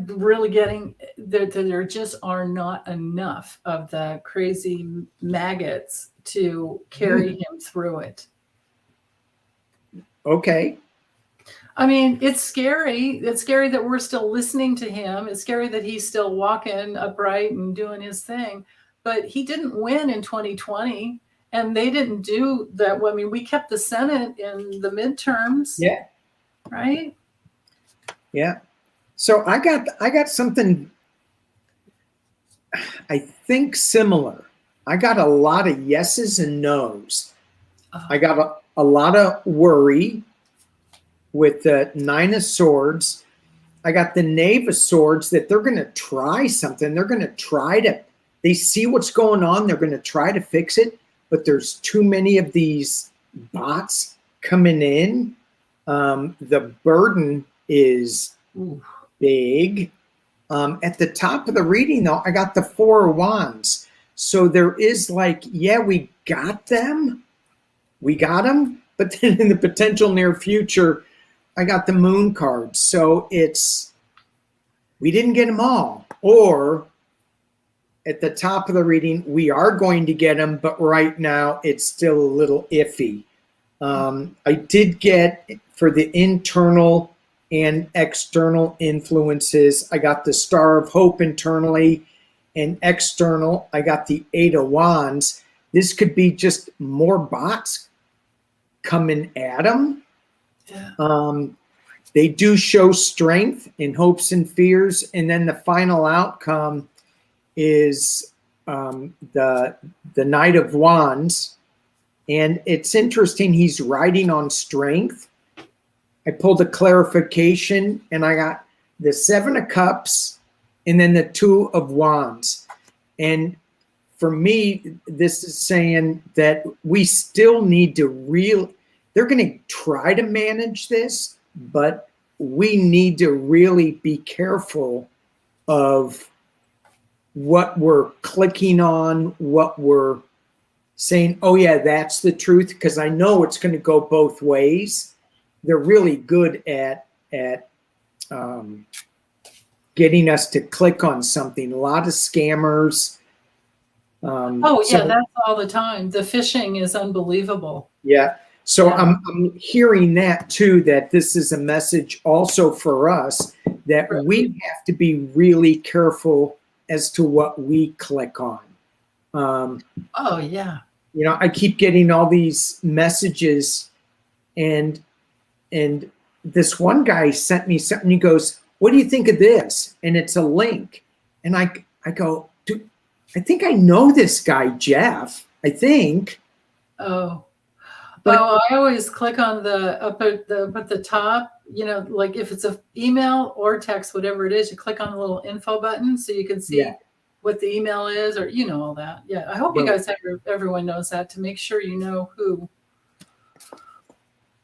Speaker 2: really getting that there just are not enough of the crazy maggots to carry him through it.
Speaker 1: Okay.
Speaker 2: I mean, it's scary. It's scary that we're still listening to him. It's scary that he's still walking upright and doing his thing. But he didn't win in 2020, and they didn't do that. I mean, we kept the Senate in the midterms.
Speaker 1: Yeah.
Speaker 2: Right?
Speaker 1: Yeah. So I got something, I think, similar. I got a lot of yeses and nos. I got a lot of worry with the Nine of Swords. I got the Knave of Swords, that they're going to try something. They're going to they see what's going on. They're going to try to fix it, but there's too many of these bots coming in The burden is
Speaker 2: Ooh.
Speaker 1: big. At the top of the reading, though, I got the Four of Wands. So there is like, yeah, we got them. But then in the potential near future, I got the Moon card. So it's, we didn't get them all. Or at the top of the reading, we are going to get them, but right now it's still a little iffy. I did get, for the internal and external influences, I got the Star of Hope internally, and external, I got the Eight of Wands. This could be just more bots coming at them.
Speaker 2: Yeah.
Speaker 1: They do show strength in hopes and fears, and then the final outcome is the Knight of Wands. And it's interesting, he's riding on strength. I pulled a clarification, and I got the Seven of Cups and then the Two of Wands. And for me, this is saying that we still need to they're going to try to manage this, but we need to really be careful of what we're clicking on, what we're saying, oh yeah, that's the truth, because I know it's going to go both ways. They're really good at getting us to click on something. A lot of scammers.
Speaker 2: That's all the time. The phishing is unbelievable.
Speaker 1: Yeah. So yeah. I'm hearing that too, that this is a message also for us that we have to be really careful as to what we click on. You know, I keep getting all these messages, and this one guy sent me something. He goes, "What do you think of this?" And it's a link. And I go, "Dude, I think I know this guy, Jeff. I think."
Speaker 2: I always click on the up at the top. You know, like if it's an email or text, whatever it is, you click on the little info button so you can see what the email is, or you know all that. Yeah, I hope you guys everyone knows that, to make sure you know who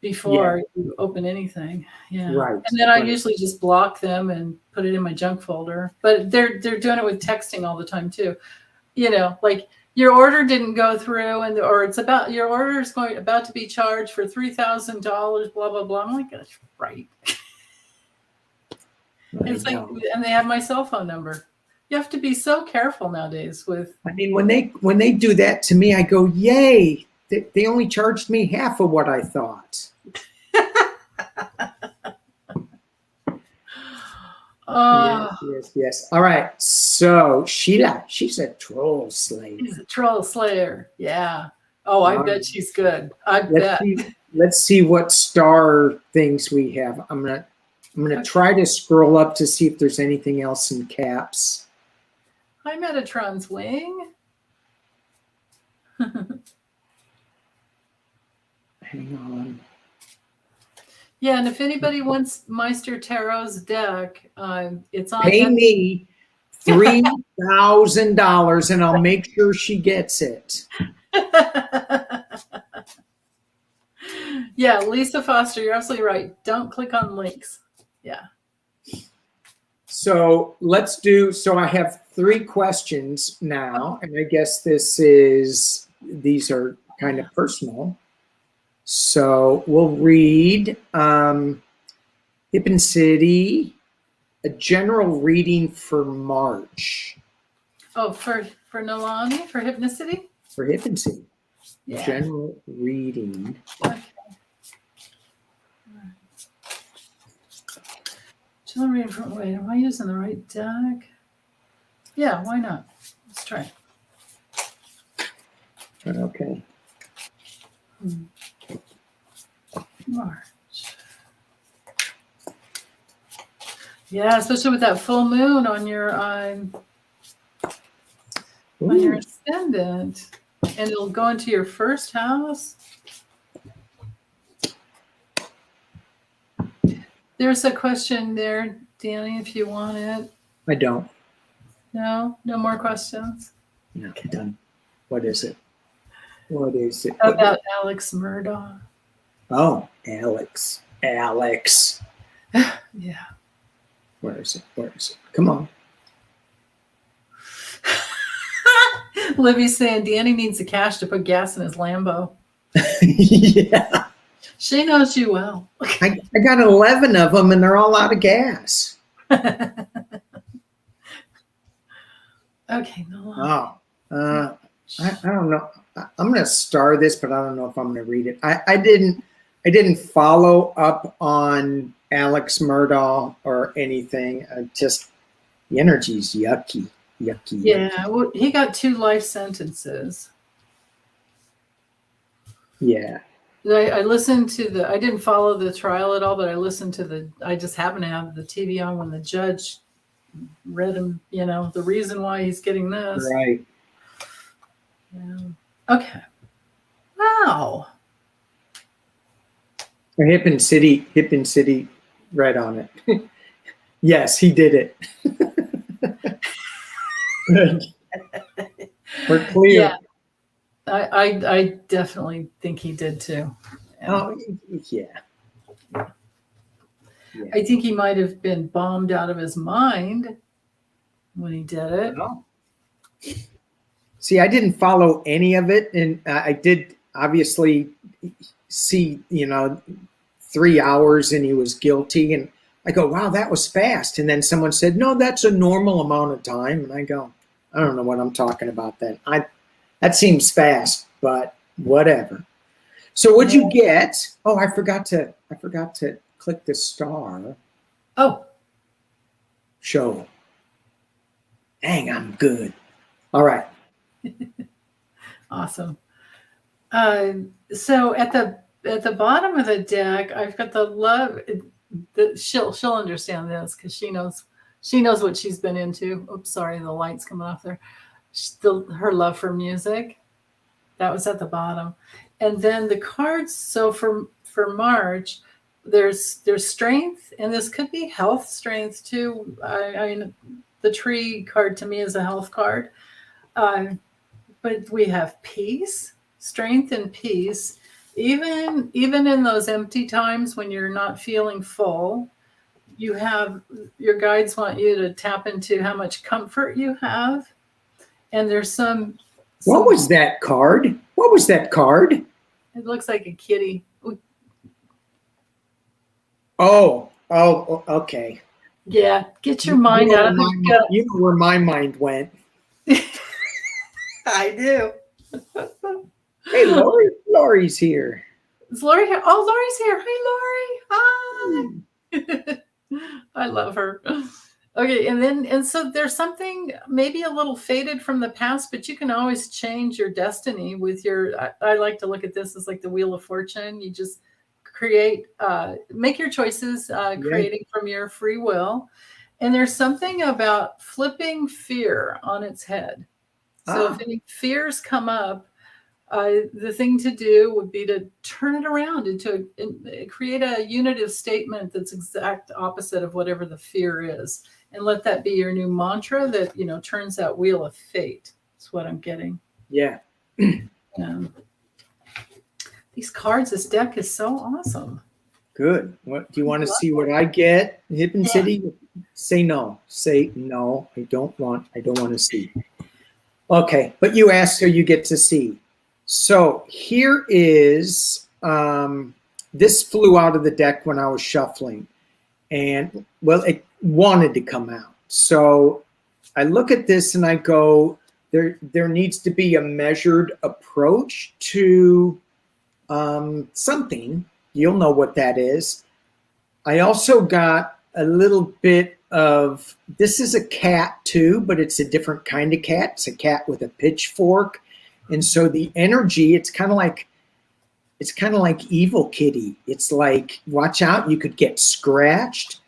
Speaker 2: before you open anything. Yeah. Right. And then I usually just block them and put it in my junk folder. But they're doing it with texting all the time too. You know, like your order didn't go through, or it's about your order is about to be charged for $3,000, blah blah blah. I'm like, that's right. It's like, and they have my cell phone number. You have to be so careful nowadays with.
Speaker 1: I mean, when they do that to me, I go, yay! They only charged me half of what I thought. Yes. All right. So Sheila, she's a troll slayer.
Speaker 2: She's a troll slayer. Yeah. Oh, I bet she's good.
Speaker 1: Let's see what star things we have. I'm gonna try to scroll up to see if there's anything else in caps.
Speaker 2: Hi, Metatron's wing.
Speaker 1: Hang on.
Speaker 2: Yeah, and if anybody wants Meister Tarot's deck, it's on.
Speaker 1: Pay me $3,000 and I'll make sure she gets it.
Speaker 2: Yeah, Lisa Foster, you're absolutely right. Don't click on links. Yeah.
Speaker 1: So I have 3 questions now, and I guess these are kind of personal. So we'll read Hippen City, a general reading for March.
Speaker 2: Oh, for Nalani, for Hypnicity?
Speaker 1: For Hippen City.
Speaker 2: Yeah.
Speaker 1: General reading.
Speaker 2: Okay. General reading for, wait, am I using the right deck? Yeah, why not? Let's try.
Speaker 1: Okay.
Speaker 2: March. Yeah, especially with that full moon on your ascendant, and it'll go into your first house. There's a question there, Danny, if you want it.
Speaker 1: I don't.
Speaker 2: No more questions.
Speaker 1: No, done. What is it? What is it?
Speaker 2: About Alex Murdaugh.
Speaker 1: Oh, Alex. Alex.
Speaker 2: Yeah.
Speaker 1: Where is it? Where is it? Come on.
Speaker 2: Libby's saying Danny needs the cash to put gas in his Lambo.
Speaker 1: Yeah.
Speaker 2: She knows you well.
Speaker 1: I got 11 of them and they're all out of gas.
Speaker 2: Okay, no.
Speaker 1: Oh, I don't know. I'm going to star this, but I don't know if I'm going to read it. I didn't follow up on Alex Murdaugh or anything. The energy's yucky.
Speaker 2: Yeah, well, he got 2 life sentences.
Speaker 1: Yeah.
Speaker 2: I listened to I didn't follow the trial at all, but I listened to I just happened to have the TV on when the judge read him, the reason why he's getting this.
Speaker 1: Right.
Speaker 2: Yeah. Okay. Wow.
Speaker 1: Hippin City read on it. Yes, he did it. We're clear.
Speaker 2: Yeah. I definitely think he did too.
Speaker 1: Oh, yeah.
Speaker 2: I think he might have been bombed out of his mind when he did it.
Speaker 1: Oh. See, I didn't follow any of it, and I did obviously see, 3 hours and he was guilty, and I go, wow, that was fast. And then someone said, no, that's a normal amount of time, and I go, I don't know what I'm talking about then. That seems fast, but whatever. So what'd you get? Oh, I forgot to click the star.
Speaker 2: Oh.
Speaker 1: Show. Dang, I'm good. All right.
Speaker 2: Awesome. So at the bottom of the deck, I've got the love. She'll understand this because she knows what she's been into. Oops, sorry, the light's coming off there. Her love for music. That was at the bottom. And then the cards, so for March, there's strength, and this could be health strength too. I mean, the tree card to me is a health card. But we have peace, strength and peace. Even in those empty times when you're not feeling full, your guides want you to tap into how much comfort you have. And there's some
Speaker 1: what was that card? What was that card?
Speaker 2: It looks like a kitty.
Speaker 1: Oh, okay.
Speaker 2: Yeah, get your mind out of the gut.
Speaker 1: You know where my mind went.
Speaker 2: I do.
Speaker 1: Hey, Lori's here.
Speaker 2: Is Lori here? Oh, Lori's here. Hey, Lori. Hi. I love her. Okay, and so there's something maybe a little faded from the past, but you can always change your destiny with I like to look at this as like the Wheel of Fortune. You just make your choices, creating from your free will. And there's something about flipping fear on its head. So if any fears come up, the thing to do would be to turn it around and create a unitive statement that's exact opposite of whatever the fear is. And let that be your new mantra that, turns that wheel of fate. That's what I'm getting.
Speaker 1: Yeah.
Speaker 2: These cards, this deck is so awesome.
Speaker 1: Good. What do you want to see what I get? Hippin City? Say no. Say no. I don't want to see. Okay, but you asked, so you get to see. So here is this flew out of the deck when I was shuffling, and it wanted to come out. So I look at this and I go, there needs to be a measured approach to something. You'll know what that is. I also got a little bit of, this is a cat too, but it's a different kind of cat. It's a cat with a pitchfork. And so the energy, it's kind of like evil kitty. It's like, watch out, you could get scratched.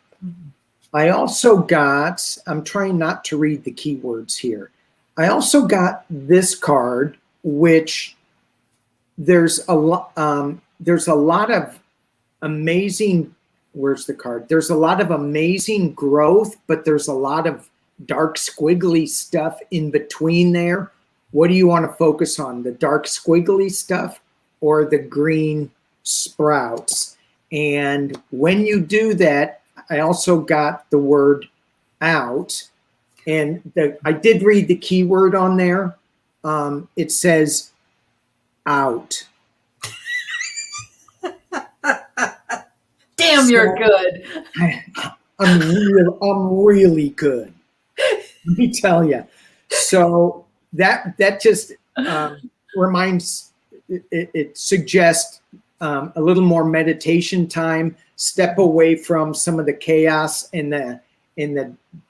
Speaker 1: I also got, I'm trying not to read the keywords here. I also got this card, which there's a lot of amazing, where's the card? There's a lot of amazing growth, but there's a lot of dark squiggly stuff in between there. What do you want to focus on? The dark squiggly stuff or the green sprouts? And when you do that, I also got the word out. And I did read the keyword on there. It says out.
Speaker 2: Damn, you're good.
Speaker 1: I'm really good. Let me tell you. So that just reminds, it suggests a little more meditation time. Step away from some of the chaos in the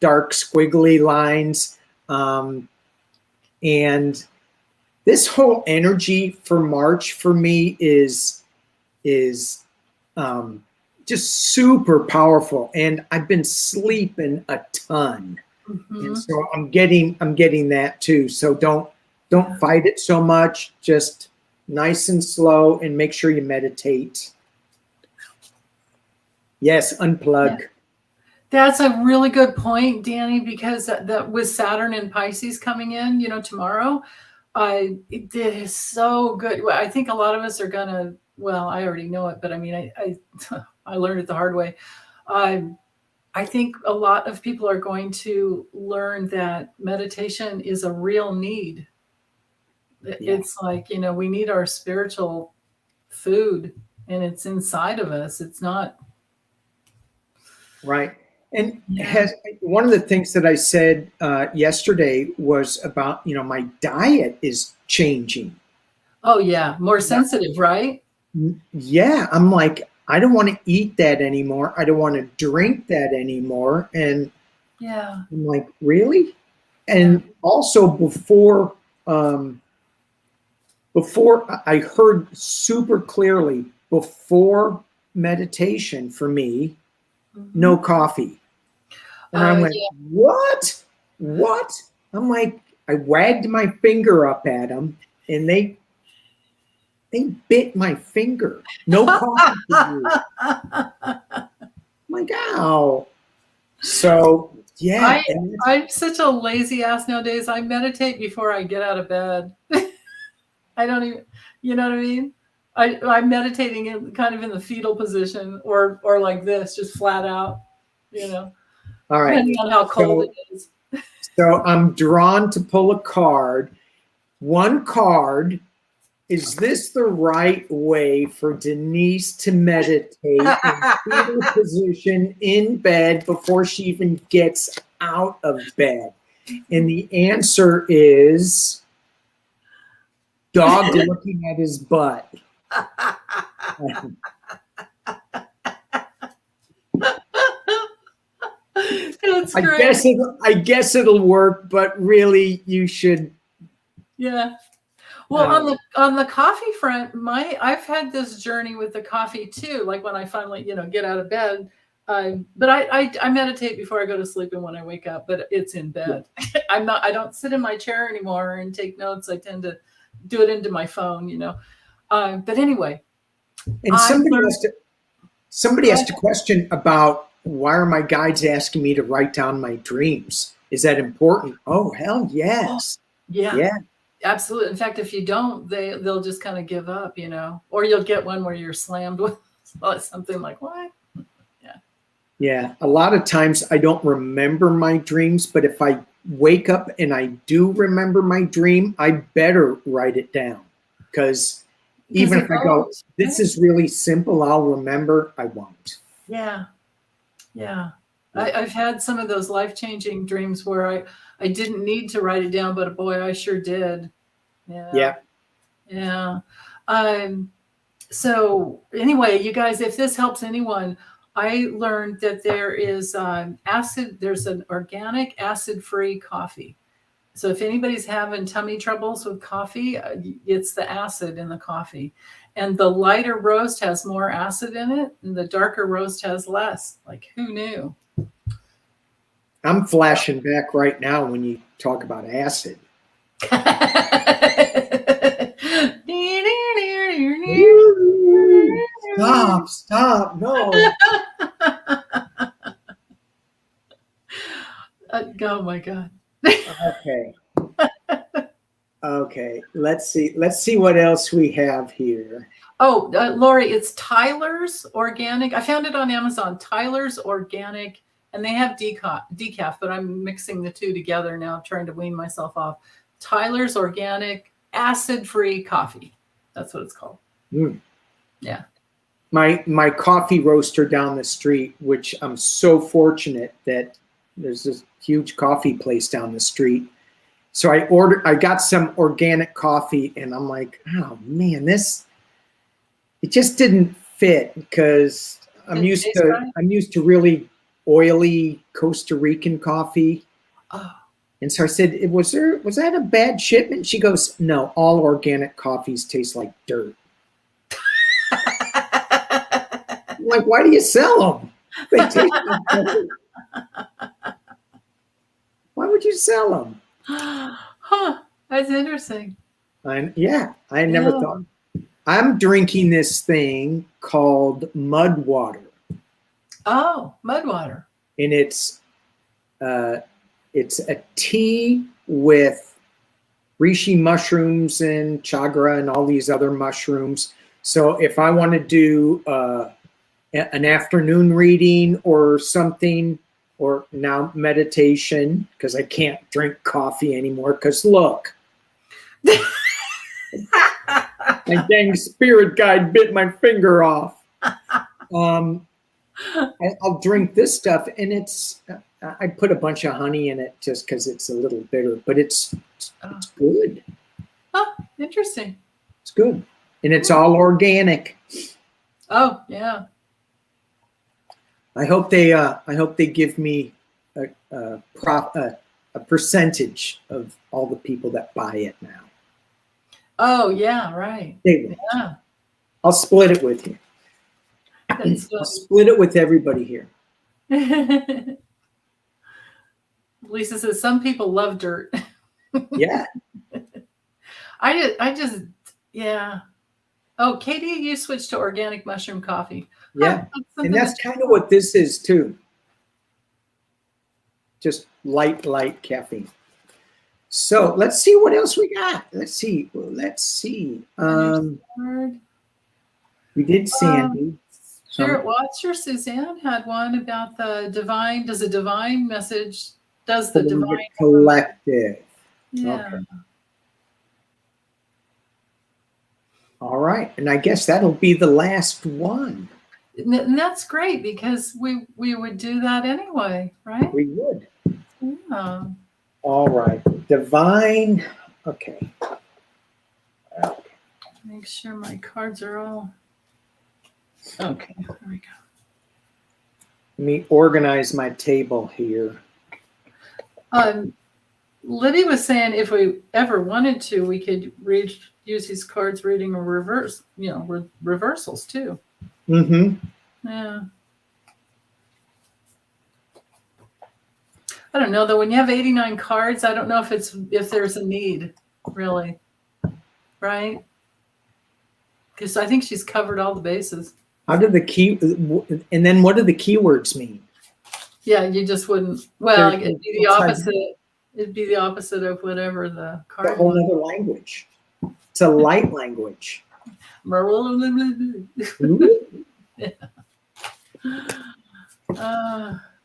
Speaker 1: dark squiggly lines, and this whole energy for March for me is just super powerful, and I've been sleeping a ton. And so I'm getting that too. So don't fight it so much. Just nice and slow, and make sure you meditate. Yes, unplug.
Speaker 2: Yeah. That's a really good point, Danny, because that with Saturn and Pisces coming in, tomorrow, it is so good. Well, I think a lot of us are gonna. Well, I already know it, but I mean, I learned it the hard way. I think a lot of people are going to learn that meditation is a real need. It's like, we need our spiritual food, and it's inside of us. It's not.
Speaker 1: Right. And one of the things that I said yesterday was about, my diet is changing.
Speaker 2: Oh, yeah. More sensitive, right?
Speaker 1: Yeah. I'm like, I don't want to eat that anymore. I don't want to drink that anymore. And
Speaker 2: yeah,
Speaker 1: I'm like, really? And also before I heard super clearly, before meditation for me, no coffee. And I went, what? What? I'm like, I wagged my finger up at them, and they bit my finger. No coffee for you. I'm like, ow. So yeah.
Speaker 2: I'm such a lazy ass nowadays. I meditate before I get out of bed. I don't even, you know what I mean? I'm meditating in kind of in the fetal position, or like this, just flat out,
Speaker 1: All right.
Speaker 2: depending on how cold it is.
Speaker 1: So I'm drawn to pull a card. One card. Is this the right way for Denise to meditate in fetal position in bed before she even gets out of bed? And the answer is dog looking at his butt.
Speaker 2: That's great.
Speaker 1: I guess it'll work, but really you should.
Speaker 2: Yeah. Well, on the coffee front, I've had this journey with the coffee too. Like when I finally, get out of bed, but I meditate before I go to sleep and when I wake up. But it's in bed. I don't sit in my chair anymore and take notes. I tend to do it into my phone, But anyway,
Speaker 1: and somebody asked a question about, why are my guides asking me to write down my dreams? Is that important? Oh, hell yes.
Speaker 2: Yeah. Absolutely. In fact, if you don't, they'll just kind of give up, or you'll get one where you're slammed with something like, what?
Speaker 1: Yeah. A lot of times I don't remember my dreams, but if I wake up and I do remember my dream, I better write it down, because even if I go, this is really simple, I'll remember, I won't.
Speaker 2: Yeah. I've had some of those life-changing dreams where I didn't need to write it down, but boy, I sure did. Yeah. So anyway, you guys, if this helps anyone, I learned that there is there's an organic acid-free coffee. So if anybody's having tummy troubles with coffee, it's the acid in the coffee. And the lighter roast has more acid in it, and the darker roast has less. Like, who knew?
Speaker 1: I'm flashing back right now when you talk about acid. Stop, no.
Speaker 2: Oh my God.
Speaker 1: Okay. Let's see what else we have here.
Speaker 2: Oh, Lori, it's Tyler's Organic. I found it on Amazon. Tyler's Organic, and they have decaf, but I'm mixing the two together now. I'm trying to wean myself off. Tyler's Organic acid-free coffee. That's what it's called.
Speaker 1: Mm.
Speaker 2: Yeah.
Speaker 1: My coffee roaster down the street, which I'm so fortunate that there's this huge coffee place down the street. So I got some organic coffee, and I'm like, oh man, it just didn't fit because I'm used to really oily Costa Rican coffee.
Speaker 2: Oh.
Speaker 1: And so I said, was that a bad shipment? She goes, no, all organic coffees taste like dirt. I'm like, why do you sell them? They taste like dirt. Why would you sell them?
Speaker 2: Huh. That's interesting.
Speaker 1: I never thought. I'm drinking this thing called mud water.
Speaker 2: Oh, mud water.
Speaker 1: And it's a tea with reishi mushrooms and chagra and all these other mushrooms. So if I want to do an afternoon reading or something, or now meditation, because I can't drink coffee anymore, because look. My dang spirit guide bit my finger off. I'll drink this stuff, and I put a bunch of honey in it just because it's a little bitter, but it's good.
Speaker 2: Oh, interesting.
Speaker 1: It's good, and it's all organic.
Speaker 2: Oh yeah.
Speaker 1: I hope they give me a percentage of all the people that buy it now.
Speaker 2: Oh yeah, right.
Speaker 1: Yeah. I'll split it with you. I'll split it with everybody here.
Speaker 2: Lisa says some people love dirt.
Speaker 1: Yeah.
Speaker 2: I just yeah. Oh, Katie, you switched to organic mushroom coffee.
Speaker 1: Yeah. And that's kind of what this is too. Just light caffeine. So let's see what else we got. Let's see. We did Sandy.
Speaker 2: Spirit Watcher Suzanne had one about the divine. Does the divine message? Does the divine
Speaker 1: collective?
Speaker 2: Yeah.
Speaker 1: Okay. All right, and I guess that'll be the last one.
Speaker 2: And that's great because we would do that anyway, right?
Speaker 1: We would.
Speaker 2: Yeah.
Speaker 1: All right, divine. Okay.
Speaker 2: Make sure my cards are all okay. There we go.
Speaker 1: Let me organize my table here.
Speaker 2: Libby was saying if we ever wanted to, we could use these cards reading a reverse, reversals too.
Speaker 1: Mm-hmm.
Speaker 2: Yeah. I don't know though. When you have 89 cards, I don't know if there's a need, really, right? Because I think she's covered all the bases.
Speaker 1: How did and then what do the keywords mean?
Speaker 2: Yeah, you just wouldn't. Well, it'd be the opposite. It'd be the opposite of whatever the card.
Speaker 1: A whole other language. It's a light language.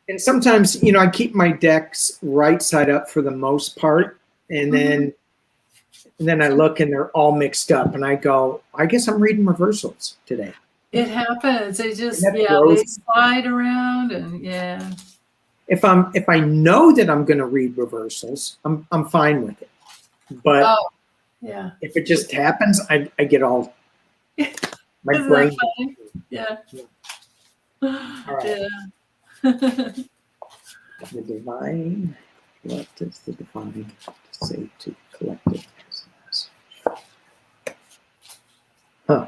Speaker 1: And sometimes, I keep my decks right side up for the most part, and then I look and they're all mixed up, and I go, I guess I'm reading reversals today.
Speaker 2: It happens. They just they slide around, and yeah.
Speaker 1: If I know that I'm going to read reversals, I'm fine with it. But if it just happens, I get all my
Speaker 2: Isn't
Speaker 1: brain.
Speaker 2: Yeah.
Speaker 1: All right.
Speaker 2: Yeah.
Speaker 1: The divine. What does the divine say to collective? Huh.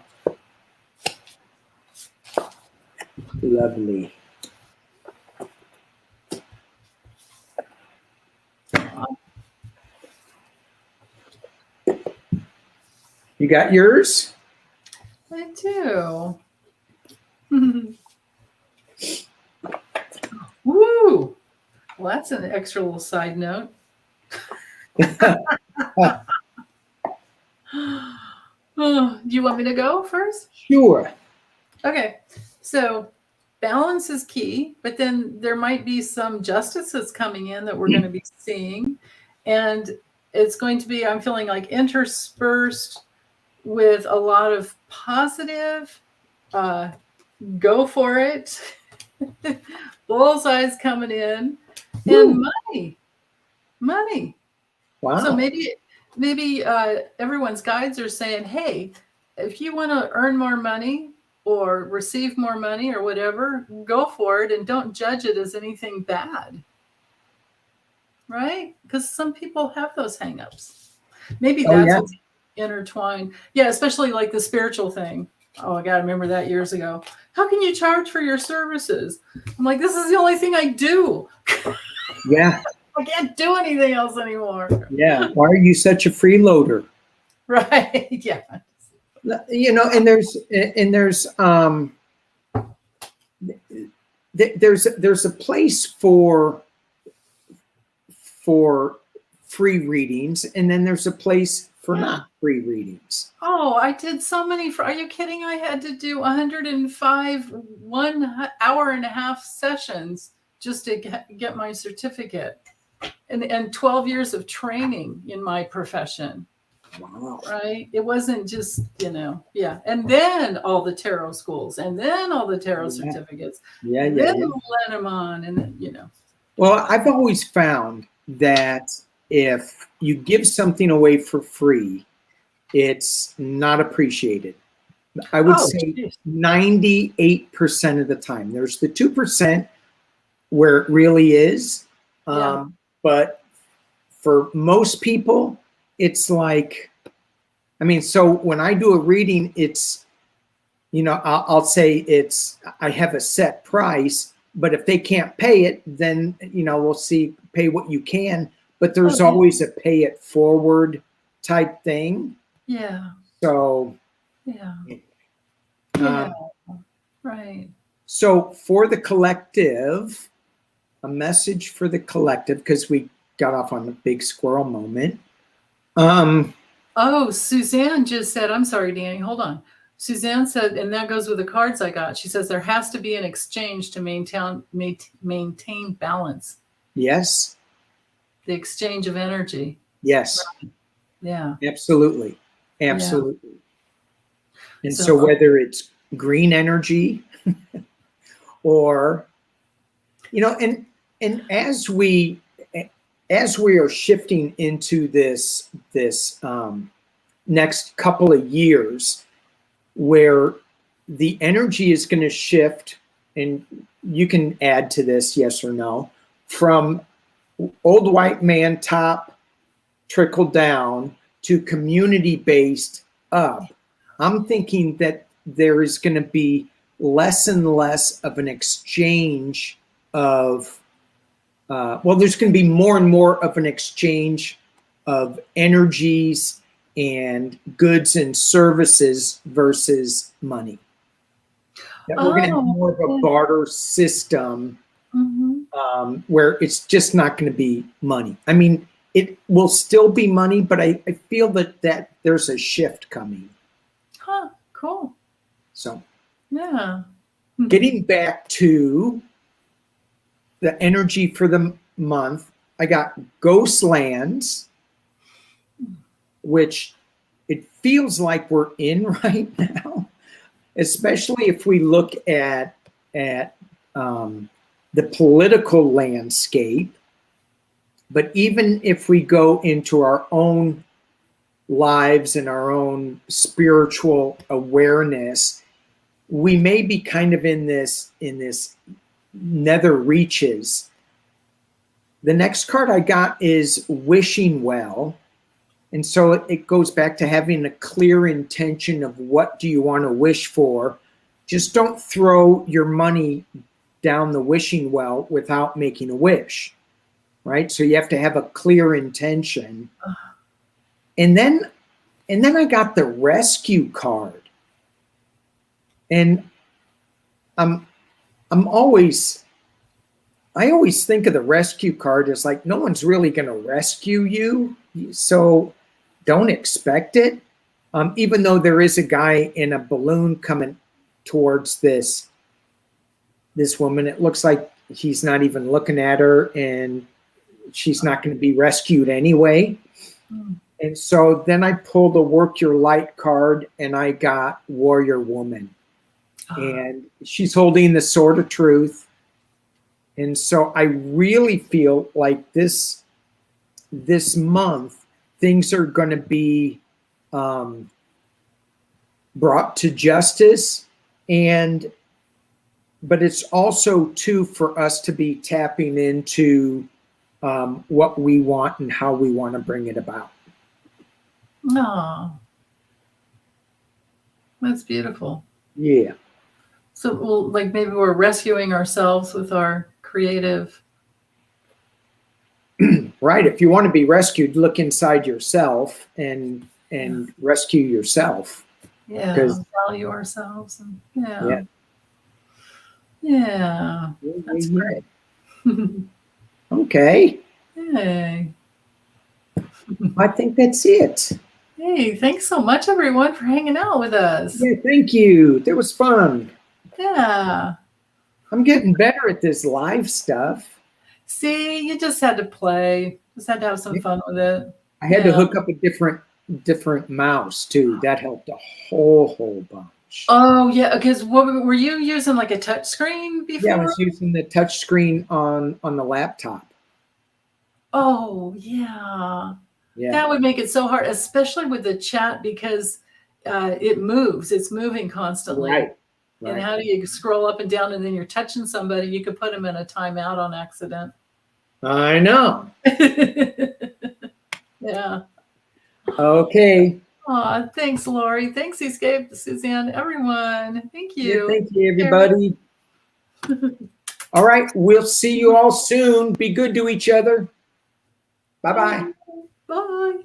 Speaker 1: Lovely. You got yours?
Speaker 2: I do. Woo! Well, that's an extra little side note. Oh, do you want me to go first?
Speaker 1: Sure.
Speaker 2: Okay. So balance is key, but then there might be some justice that's coming in that we're going to be seeing. And it's going to be, I'm feeling like interspersed with a lot of positive, go for it, bullseyes coming in, and money.
Speaker 1: Wow.
Speaker 2: So maybe everyone's guides are saying, hey, if you want to earn more money or receive more money or whatever, go for it and don't judge it as anything bad. Right? Because some people have those hangups. Maybe that's what's intertwined. Yeah, especially like the spiritual thing. Oh, I got to remember that years ago. How can you charge for your services? I'm like, this is the only thing I do.
Speaker 1: Yeah.
Speaker 2: I can't do anything else anymore.
Speaker 1: Yeah. Why are you such a freeloader?
Speaker 2: Right. Yeah.
Speaker 1: You know, and there's a place for free readings, and then there's a place for not free readings.
Speaker 2: Oh, I did so many. Are you kidding? I had to do 105 1 hour and a half sessions just to get my certificate, and 12 years of training in my profession.
Speaker 1: Wow.
Speaker 2: Right? It wasn't just, yeah. And then all the tarot schools, and then all the tarot certificates.
Speaker 1: Yeah,
Speaker 2: and then Lenormand, and then,
Speaker 1: Well, I've always found that if you give something away for free, it's not appreciated. I would say 98% of the time. There's the 2% where it really is. But for most people, it's like, I mean, so when I do a reading, it's, I'll say I have a set price, but if they can't pay it, then, we'll see, pay what you can. But there's always a pay it forward type thing.
Speaker 2: Yeah.
Speaker 1: So,
Speaker 2: right.
Speaker 1: So for the collective, a message for the collective, because we got off on the big squirrel moment.
Speaker 2: Oh, Suzanne just said, I'm sorry, Danny, hold on. Suzanne said, and that goes with the cards I got. She says there has to be an exchange to maintain balance.
Speaker 1: Yes.
Speaker 2: The exchange of energy.
Speaker 1: Yes.
Speaker 2: Right. Yeah.
Speaker 1: Absolutely. Absolutely. Yeah. And so whether it's green energy or, and as we are shifting into this next couple of years, where the energy is going to shift, and you can add to this, yes or no, from old white man top trickle down to community based up. I'm thinking that there is going to be less and less of an exchange of there's going to be more and more of an exchange of energies and goods and services versus money. That we're going to have more of a barter system where it's just not going to be money. I mean, it will still be money, but I feel that there's a shift coming.
Speaker 2: Huh, cool.
Speaker 1: So,
Speaker 2: yeah.
Speaker 1: Getting back to the energy for the month, I got Ghostlands, which it feels like we're in right now, especially if we look at the political landscape. But even if we go into our own lives and our own spiritual awareness, we may be kind of in this nether reaches. The next card I got is Wishing Well. And so it goes back to having a clear intention of what do you want to wish for. Just don't throw your money down the wishing well without making a wish, right? So you have to have a clear intention. And then I got the Rescue card. And I always think of the Rescue card as like, no one's really going to rescue you, so don't expect it. Even though there is a guy in a balloon coming towards this woman, it looks like he's not even looking at her, and she's not going to be rescued anyway.
Speaker 2: Mm.
Speaker 1: And so then I pulled a Work Your Light card, and I got Warrior Woman. And she's holding the sword of truth. And so I really feel like this month, things are going to be brought to justice. But it's also too for us to be tapping into what we want and how we want to bring it about.
Speaker 2: Oh, that's beautiful.
Speaker 1: Yeah.
Speaker 2: So, well, like maybe we're rescuing ourselves with our creative.
Speaker 1: Right. If you want to be rescued, look inside yourself and rescue yourself.
Speaker 2: Yeah. Value ourselves. And,
Speaker 1: Yeah.
Speaker 2: That's great.
Speaker 1: Okay.
Speaker 2: Hey.
Speaker 1: I think that's it.
Speaker 2: Hey, thanks so much, everyone, for hanging out with us.
Speaker 1: Yeah, thank you. That was fun.
Speaker 2: Yeah.
Speaker 1: I'm getting better at this live stuff.
Speaker 2: See, you just had to play. Just had to have some fun with it.
Speaker 1: I had to hook up a different mouse too. That helped a whole bunch.
Speaker 2: Oh yeah, because what were you using, like a touch screen before?
Speaker 1: Yeah, I was using the touch screen on the laptop.
Speaker 2: Oh yeah.
Speaker 1: Yeah.
Speaker 2: That would make it so hard, especially with the chat, because it moves. It's moving constantly.
Speaker 1: Right.
Speaker 2: And how do you scroll up and down, and then you're touching somebody? You could put them in a timeout on accident.
Speaker 1: I know.
Speaker 2: Yeah.
Speaker 1: Okay.
Speaker 2: Oh, thanks, Lori. Thanks, Escape, Suzanne, everyone. Thank you.
Speaker 1: Yeah, thank you, everybody. All right. We'll see you all soon. Be good to each other. Bye-bye.
Speaker 2: Bye.